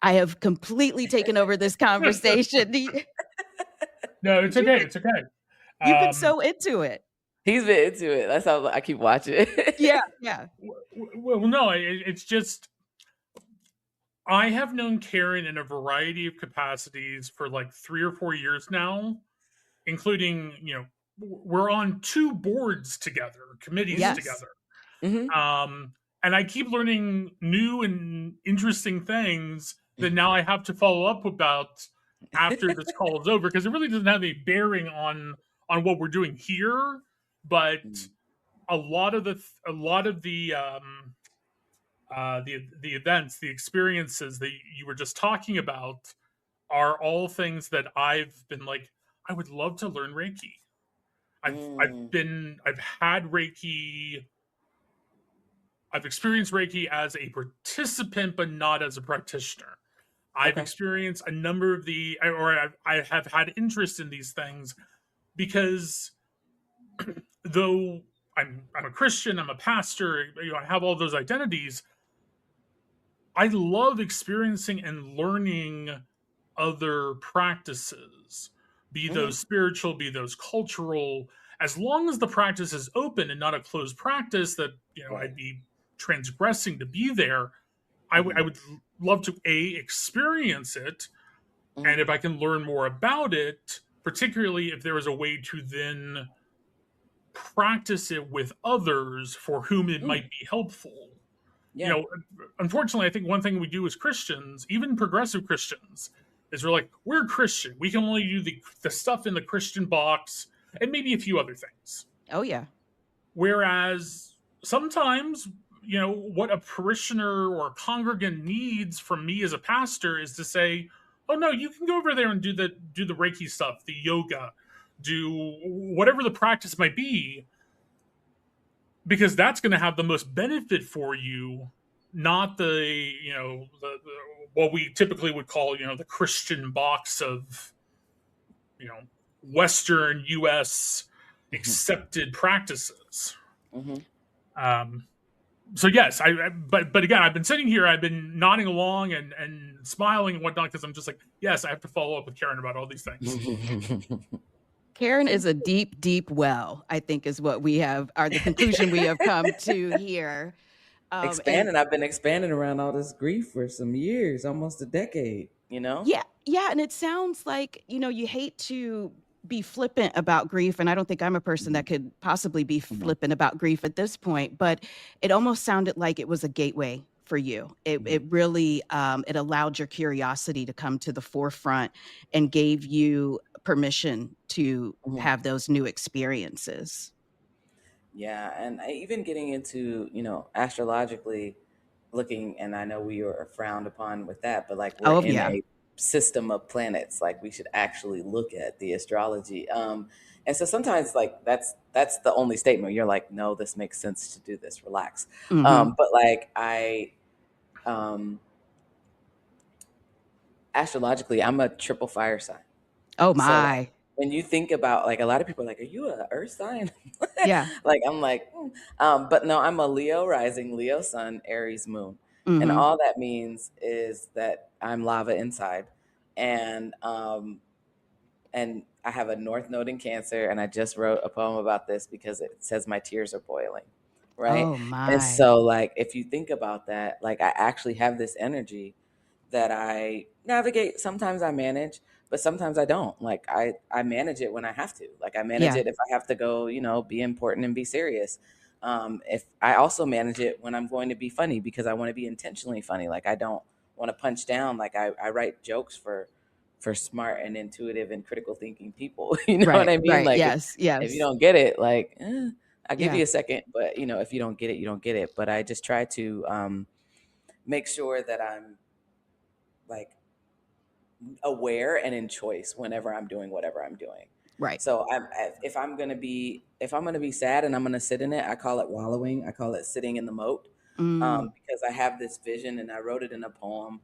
I have completely taken over this conversation. No, it's You've okay. been, It's okay. you've been Um, so into it. He's been into it. That's how I keep watching. Yeah. Yeah. well, no, it's just I have known Karen in a variety of capacities for like 3 or 4 years now, including, we're on 2 boards together, committees Yes. together. Mm-hmm. And I keep learning new and interesting things that now I have to follow up about after this call is over, because it really doesn't have any bearing on what we're doing here, but a lot of the events, the experiences that you were just talking about are all things that I've been like, I would love to learn Reiki. I've had Reiki. I've experienced Reiki as a participant, but not as a practitioner. I've Okay. experienced a number of I have had interest in these things because though I'm a Christian, I'm a pastor, I have all those identities. I love experiencing and learning other practices, be Mm-hmm. those spiritual, be those cultural, as long as the practice is open and not a closed practice that Right. I'd be transgressing to be there. I Mm-hmm. would love to experience it, Mm-hmm. and if I can learn more about it, particularly if there is a way to then practice it with others for whom it Mm. might be helpful. you Yeah. know Unfortunately, I think one thing we do as Christians, even progressive Christians, is we're like, we're Christian, we can only do the stuff in the Christian box and maybe a few other things. Oh, yeah. Whereas sometimes, what a parishioner or a congregant needs from me as a pastor is to say, oh no, you can go over there and do the Reiki stuff, the yoga, do whatever the practice might be, because that's going to have the most benefit for you, not the what we typically would call, the Christian box of, you know Western US Mm-hmm. accepted practices. Mm-hmm. um so yes, but again, I've been sitting here, I've been nodding along and smiling and whatnot, because I'm just like, yes, I have to follow up with Karen about all these things. Karen is a deep, deep well, I think is what are the conclusion we have come to here. And Expanding. I've been expanding around all this grief for some years, almost a decade. yeah, yeah. And it sounds like, you hate to be flippant about grief. And I don't think I'm a person that could possibly be Mhm. flippant about grief at this point, but it almost sounded like it was a gateway for you. It really, it allowed your curiosity to come to the forefront and gave you permission to Mhm. have those new experiences. Yeah, and even getting into, astrologically looking, and I know we are frowned upon with that, but like we're Oh, in yeah. a system of planets, like we should actually look at the astrology. And so sometimes like that's the only statement you're like, no, this makes sense to do this, relax. Hmm. But like um astrologically, I'm a triple fire sign. Oh, So like my. when you think about, like, a lot of people are like, are you a earth sign? Yeah. Like I'm like, but no, I'm a Leo rising, Leo sun, Aries moon. And Hmm. all that means is that I'm lava inside. And and I have a north node in Cancer, and I just wrote a poem about this because it says my tears are boiling. Right. Oh, And my. so like if you think about that, like I actually have this energy that I navigate. Sometimes I manage, but sometimes I don't. Like I manage it when I have to. Like I manage Yeah. it if I have to go, be important and be serious. If I also manage it when I'm going to be funny because I want to be intentionally funny. Like I don't want to punch down. Like I write jokes for smart and intuitive and critical thinking people. You know what Right. I mean? Right. Like Yes. if you Yes. don't get it, like I'll give Yeah. you a second, but if you don't get it, you don't get it. But I just try to make sure that I'm like aware and in choice whenever I'm doing whatever I'm doing. Right. So if I'm gonna be sad and I'm gonna sit in it, I call it wallowing. I call it sitting in the moat, Mm. because I have this vision and I wrote it in a poem.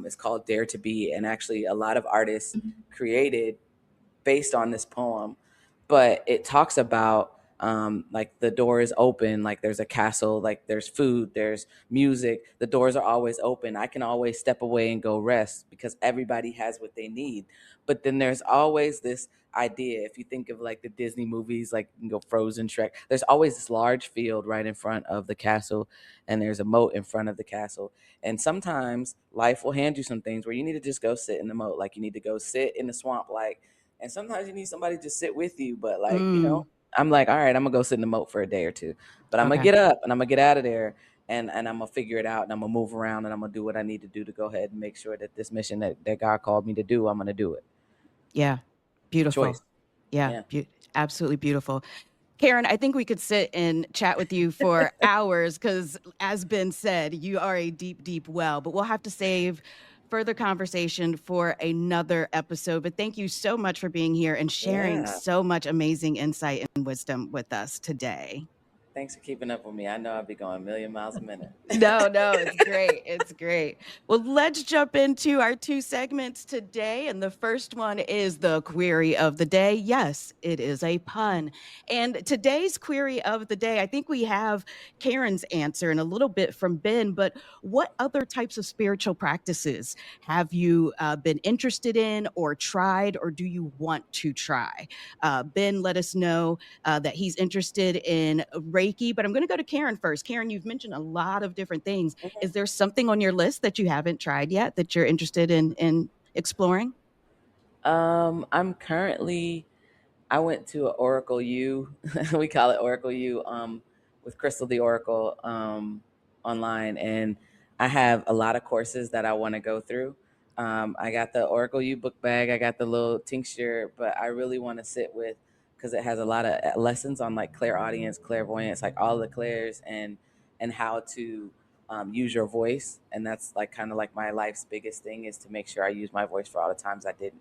It's called Dare to Be, and actually a lot of artists created based on this poem. but it talks about like the door is open, like there's a castle, like there's food, there's music, the doors are always open. I can always step away and go rest because everybody has what they need. But then there's always this idea, if you think of like the Disney movies, like you can go Frozen, Shrek, there's always this large field right in front of the castle, and there's a moat in front of the castle. And sometimes life will hand you some things where you need to just go sit in the moat, like you need to go sit in the swamp, like, and sometimes you need somebody to sit with you. But like, I'm like, all right, I'm gonna go sit in the moat for a day or two, but I'm gonna Okay. get up and I'm gonna get out of there, and I'm gonna figure it out, and I'm gonna move around, and I'm gonna do what I need to do to go ahead and make sure that this mission that God called me to do, I'm gonna do it. Yeah. It's a choice. Beautiful. Yeah. Yeah. Absolutely beautiful. Karen, I think we could sit and chat with you for hours because, as Ben said, you are a deep, deep well, but we'll have to save further conversation for another episode. But thank you so much for being here and sharing Yeah. so much amazing insight and wisdom with us today. Thanks for keeping up with me. I know I'll be going a million miles a minute. No, it's great. It's great. Well, let's jump into our 2 segments today. And the first one is the query of the day. Yes, it is a pun. And today's query of the day, I think we have Karen's answer and a little bit from Ben, but what other types of spiritual practices have you been interested in or tried, or do you want to try? Ben let us know that he's interested in Reiki, but I'm going to go to Karen first. Karen, you've mentioned a lot of different things. Is there something on your list that you haven't tried yet that you're interested in exploring? I'm currently, I went to an Oracle U, we call it Oracle U, with Crystal the Oracle, online, and I have a lot of courses that I want to go through. I got the Oracle U book bag, I got the little tincture, but I really want to sit with, because it has a lot of lessons on like clairaudience, clairvoyance, like all the clairs, and how to use your voice. And that's like kind of like my life's biggest thing, is to make sure I use my voice for all the times I didn't,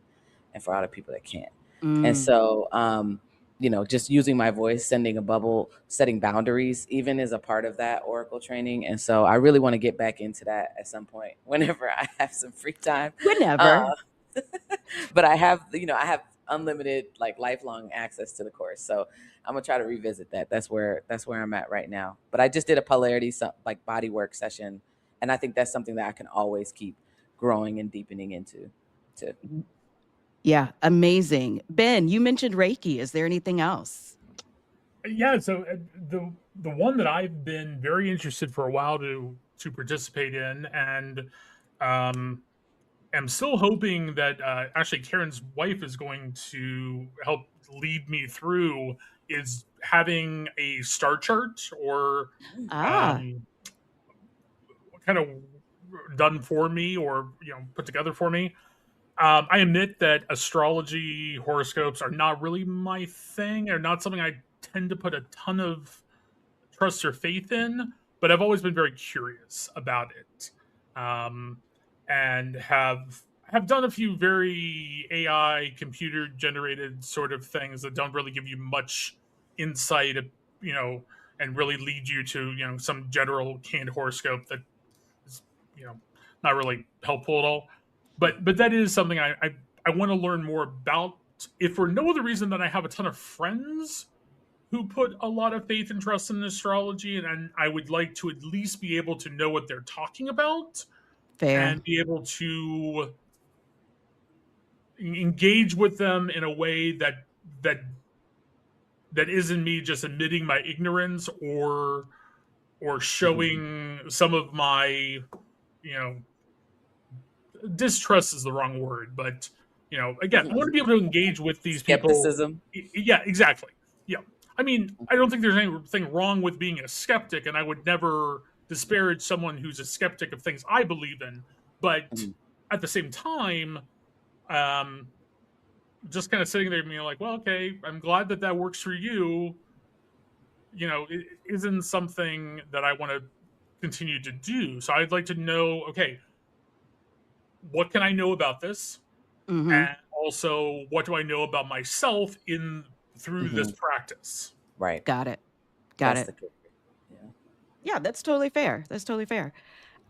and for all the people that can't. And so, just using my voice, sending a bubble, setting boundaries, even is a part of that Oracle training. And so I really want to get back into that at some point, whenever I have some free time. Whenever. But I have unlimited, like lifelong access to the course. So I'm gonna try to revisit that. That's where I'm at right now. But I just did a polarity, like body work session. And I think that's something that I can always keep growing and deepening into too. Yeah, amazing. Ben, you mentioned Reiki. Is there anything else? Yeah, so the one that I've been very interested for a while to participate in, and am still hoping that actually Karen's wife is going to help lead me through, is having a star chart, or Ah, um, kind of done for me, or put together for me. I admit that astrology, horoscopes are not really my thing, or not something I tend to put a ton of trust or faith in, but I've always been very curious about it, and have done a few very AI computer generated sort of things that don't really give you much insight, you know, and really lead you to some general canned horoscope that is not really helpful at all. But that is something I want to learn more about. If for no other reason than I have a ton of friends who put a lot of faith and trust in astrology, and I would like to at least be able to know what they're talking about, fair. and be able to engage with them in a way that that isn't me just admitting my ignorance, or showing some of my, you know distrust is the wrong word, but again, I want to be able to engage with these people. Skepticism. Yeah, exactly. Yeah, I mean, I don't think there's anything wrong with being a skeptic, and I would never disparage someone who's a skeptic of things I believe in. But Mhm. at the same time, um, just kind of sitting there being like, well, okay, I'm glad that works for you. It isn't something that I want to continue to do. So I'd like to know, okay, what can I know about this? Mm-hmm. And also, what do I know about myself in through this Mhm. practice? Right. Got it. Got That's it. the kicker. Yeah. Yeah, that's totally fair. That's totally fair.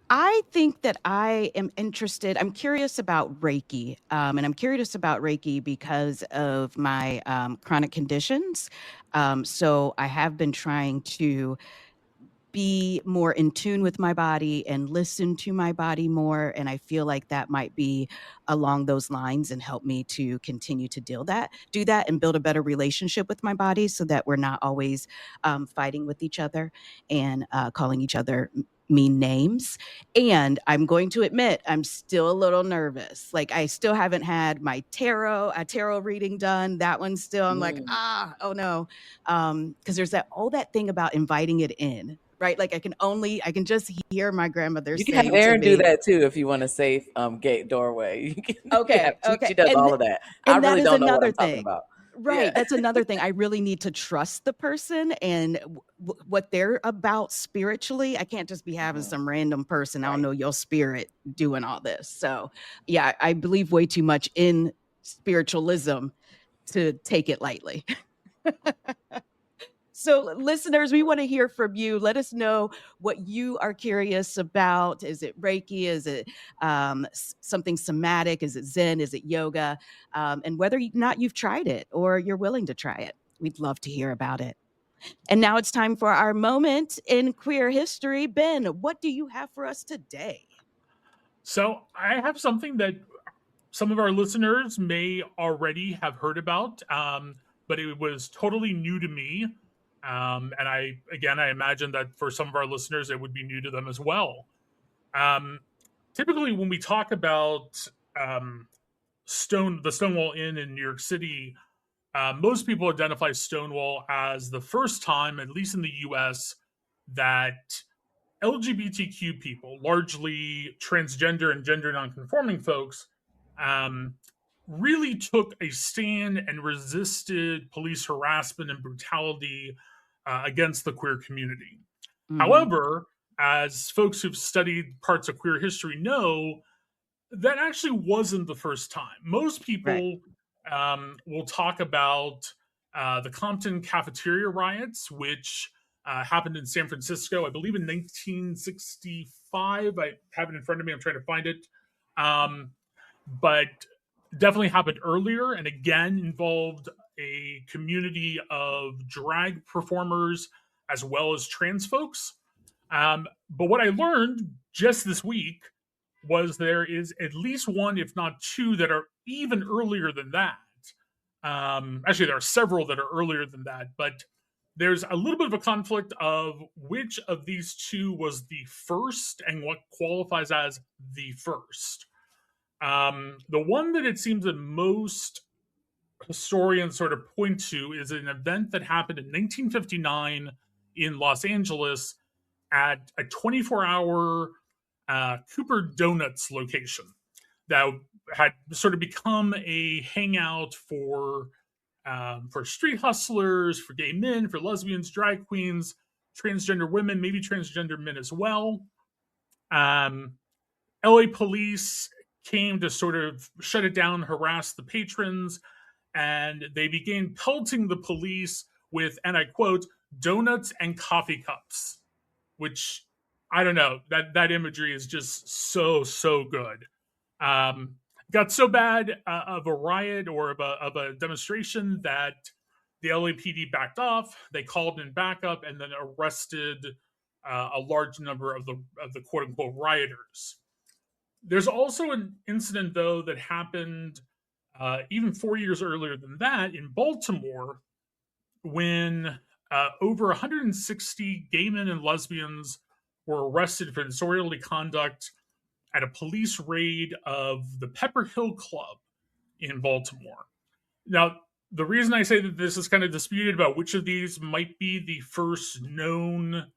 I think that I am interested. I'm curious about Reiki, and I'm curious about Reiki because of my chronic conditions. So I have been trying to be more in tune with my body and listen to my body more. And I feel like that might be along those lines and help me to continue to do that and build a better relationship with my body so that we're not always fighting with each other and calling each other mean names. And I'm going to admit, I'm still a little nervous. Like I still haven't had my tarot reading done. That one still, I'm like, Mm. oh no. Because there's that thing about inviting it in, right? Like I can just hear my grandmother You can have saying to Erin do me, that too if you want a safe gate doorway. You can have, okay, she okay. does all of that. I And that really is don't know what another I'm talking thing. about. Yeah. Right. That's another thing. I really need to trust the person and what they're about spiritually. I can't just be having Mhm. some random person. I don't Right. know your spirit doing all this. So, yeah, I believe way too much in spiritualism to take it lightly. So, listeners, we want to hear from you. Let us know what you are curious about. Is it Reiki? Is it something somatic? Is it Zen? Is it yoga? And whether or not you've tried it or you're willing to try it. We'd love to hear about it. And now it's time for our moment in queer history. Ben, what do you have for us today? So I have something that some of our listeners may already have heard about, but it was totally new to me. And I imagine that for some of our listeners, it would be new to them as well. Um, Typically, when we talk about um, the Stonewall Inn in New York City, most people identify Stonewall as the first time, at least in the U.S., that LGBTQ people, largely transgender and gender nonconforming folks, um, really took a stand and resisted police harassment and brutality against the queer community. Mm-hmm. However, as folks who've studied parts of queer history know, that actually wasn't the first time. Most Right. people will talk about the Compton cafeteria riots, which happened in San Francisco, I believe in 1965. I have it in front of me. I'm trying to find it. Um, but definitely happened earlier and again involved a community of drag performers as well as trans folks. But what I learned just this week was there is at least one, if not two, that are even earlier than that. Actually, there are several that are earlier than that, but there's a little bit of a conflict of which of these two was the first and what qualifies as the first. The one that it seems that most historians sort of point to is an event that happened in 1959 in Los Angeles at a 24-hour Cooper Donuts location that had sort of become a hangout for street hustlers, for gay men, for lesbians, drag queens, transgender women, maybe transgender men as well. Um, LA police came to sort of shut it down, harass the patrons, and they began pelting the police with, and I quote, donuts and coffee cups, which I don't know, that imagery is just so good. Um, Got so bad of a riot or of a demonstration that the LAPD backed off. They called in backup and then arrested a large number of the quote unquote rioters. There's also an incident though that happened even 4 years earlier than that in Baltimore when over 160 gay men and lesbians were arrested for disorderly conduct at a police raid of the Pepper Hill Club in Baltimore. Now, the reason I say that this is kind of disputed about which of these might be the first known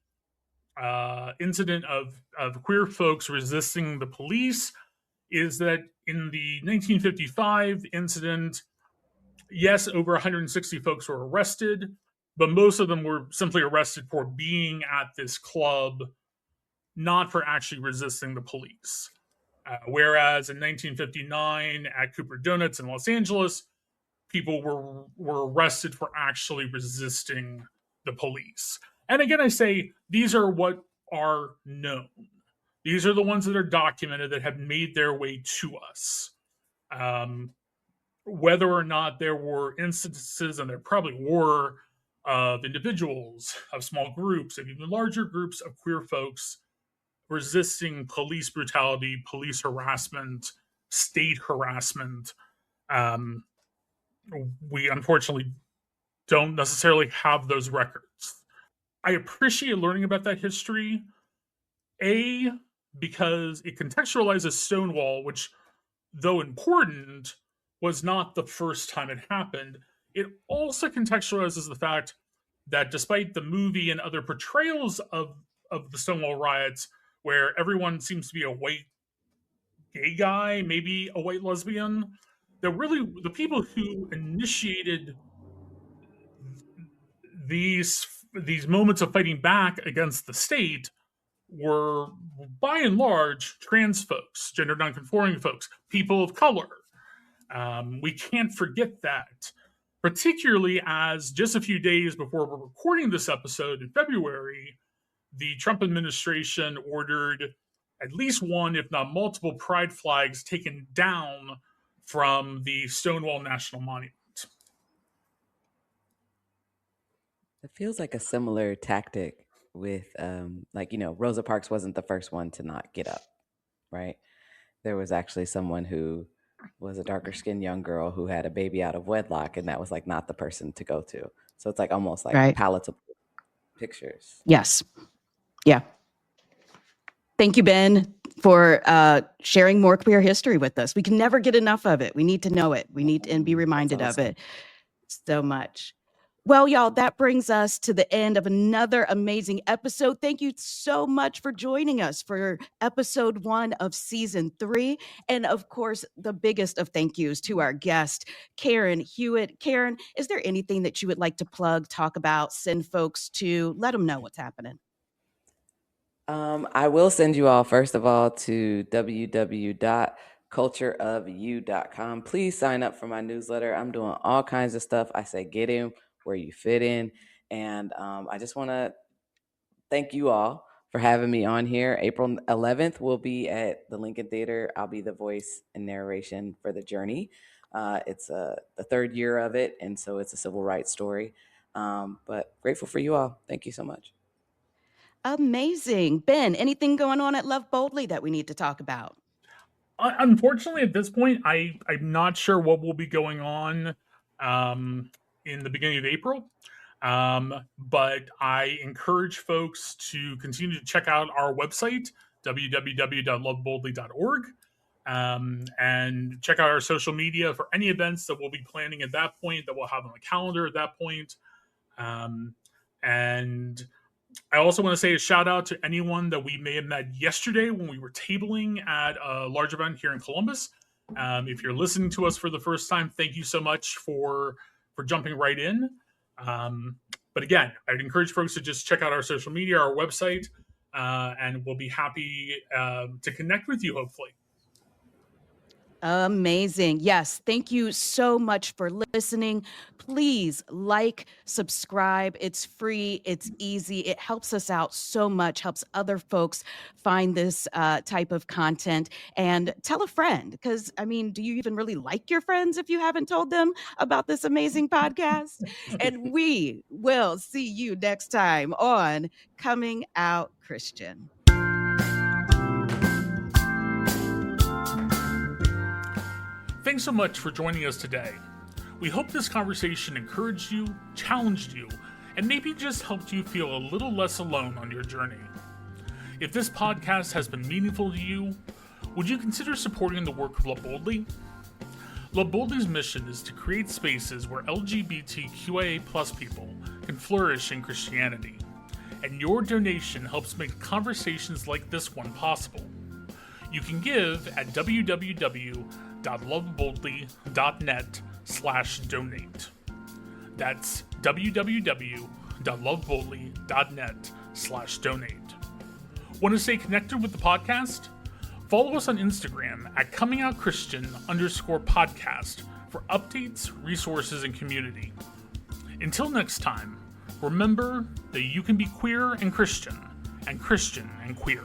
incident of queer folks resisting the police is that in the 1955 incident, yes, over 160 folks were arrested, but most of them were simply arrested for being at this club, not for actually resisting the police. Whereas in 1959 at Cooper Donuts in Los Angeles, people were arrested for actually resisting the police. And again, I say these are what are known. These are the ones that are documented that have made their way to us. Whether or not there were instances, and there probably were, of individuals, of small groups, of even larger groups of queer folks resisting police brutality, police harassment, state harassment. We unfortunately don't necessarily have those records. I appreciate learning about that history, because it contextualizes Stonewall, which, though important, was not the first time it happened. It also contextualizes the fact that despite the movie and other portrayals of the Stonewall riots, where everyone seems to be a white gay guy, maybe a white lesbian, that really the people who initiated these moments of fighting back against the state were, by and large, trans folks, gender nonconforming folks, people of color. We can't forget that, particularly as just a few days before we're recording this episode in February, the Trump administration ordered at least one, if not multiple, pride flags taken down from the Stonewall National Monument. It feels like a similar tactic with, Rosa Parks wasn't the first one to not get up, right? There was actually someone who was a darker skinned young girl who had a baby out of wedlock, and that was like not the person to go to. So it's like almost like Right. palatable pictures. Yes. Yeah. Thank you, Ben, for sharing more queer history with us. We can never get enough of it. We need to know it. We need to be reminded of it so much. Well, y'all, that brings us to the end of another amazing episode. Thank you so much for joining us for episode 1 of season 3. And of course, the biggest of thank yous to our guest, Karen Hewitt. Karen, is there anything that you would like to plug, talk about, send folks to, let them know what's happening? I will send you all, first of all, to www.cultureofu.com. Please sign up for my newsletter. I'm doing all kinds of stuff. I say get in where you fit in. And I just want to thank you all for having me on here. April 11th, we'll be at the Lincoln Theater. I'll be the voice and narration for The Journey. It's the 3rd year of it, and so it's a civil rights story. But grateful for you all. Thank you so much. Amazing. Ben, anything going on at Love Boldly that we need to talk about? Unfortunately, at this point, I'm not sure what will be going on in the beginning of April. But I encourage folks to continue to check out our website, www.loveboldly.org, and check out our social media for any events that we'll be planning at that point, that we'll have on the calendar at that point. And I also want to say a shout out to anyone that we may have met yesterday when we were tabling at a large event here in Columbus. If you're listening to us for the first time, thank you so much for jumping right in. But again, I'd encourage folks to just check out our social media, our website, and we'll be happy to connect with you, hopefully. Amazing. Yes. Thank you so much for listening. Please like, subscribe. It's free. It's easy. It helps us out so much, helps other folks find this type of content. And tell a friend, because, I mean, do you even really like your friends if you haven't told them about this amazing podcast? And we will see you next time on Coming Out Christian. Thanks so much for joining us today. We hope this conversation encouraged you, challenged you, and maybe just helped you feel a little less alone on your journey. If this podcast has been meaningful to you, would you consider supporting the work of Love Boldly? Love Boldly's mission is to create spaces where LGBTQIA+ people can flourish in Christianity, and your donation helps make conversations like this one possible. You can give at www.loveboldly.net/donate. That's www.loveboldly.net/donate. Want to stay connected with the podcast? Follow us on Instagram at comingoutchristian_podcast for updates, resources, and community. Until next time, remember that you can be queer and Christian and queer.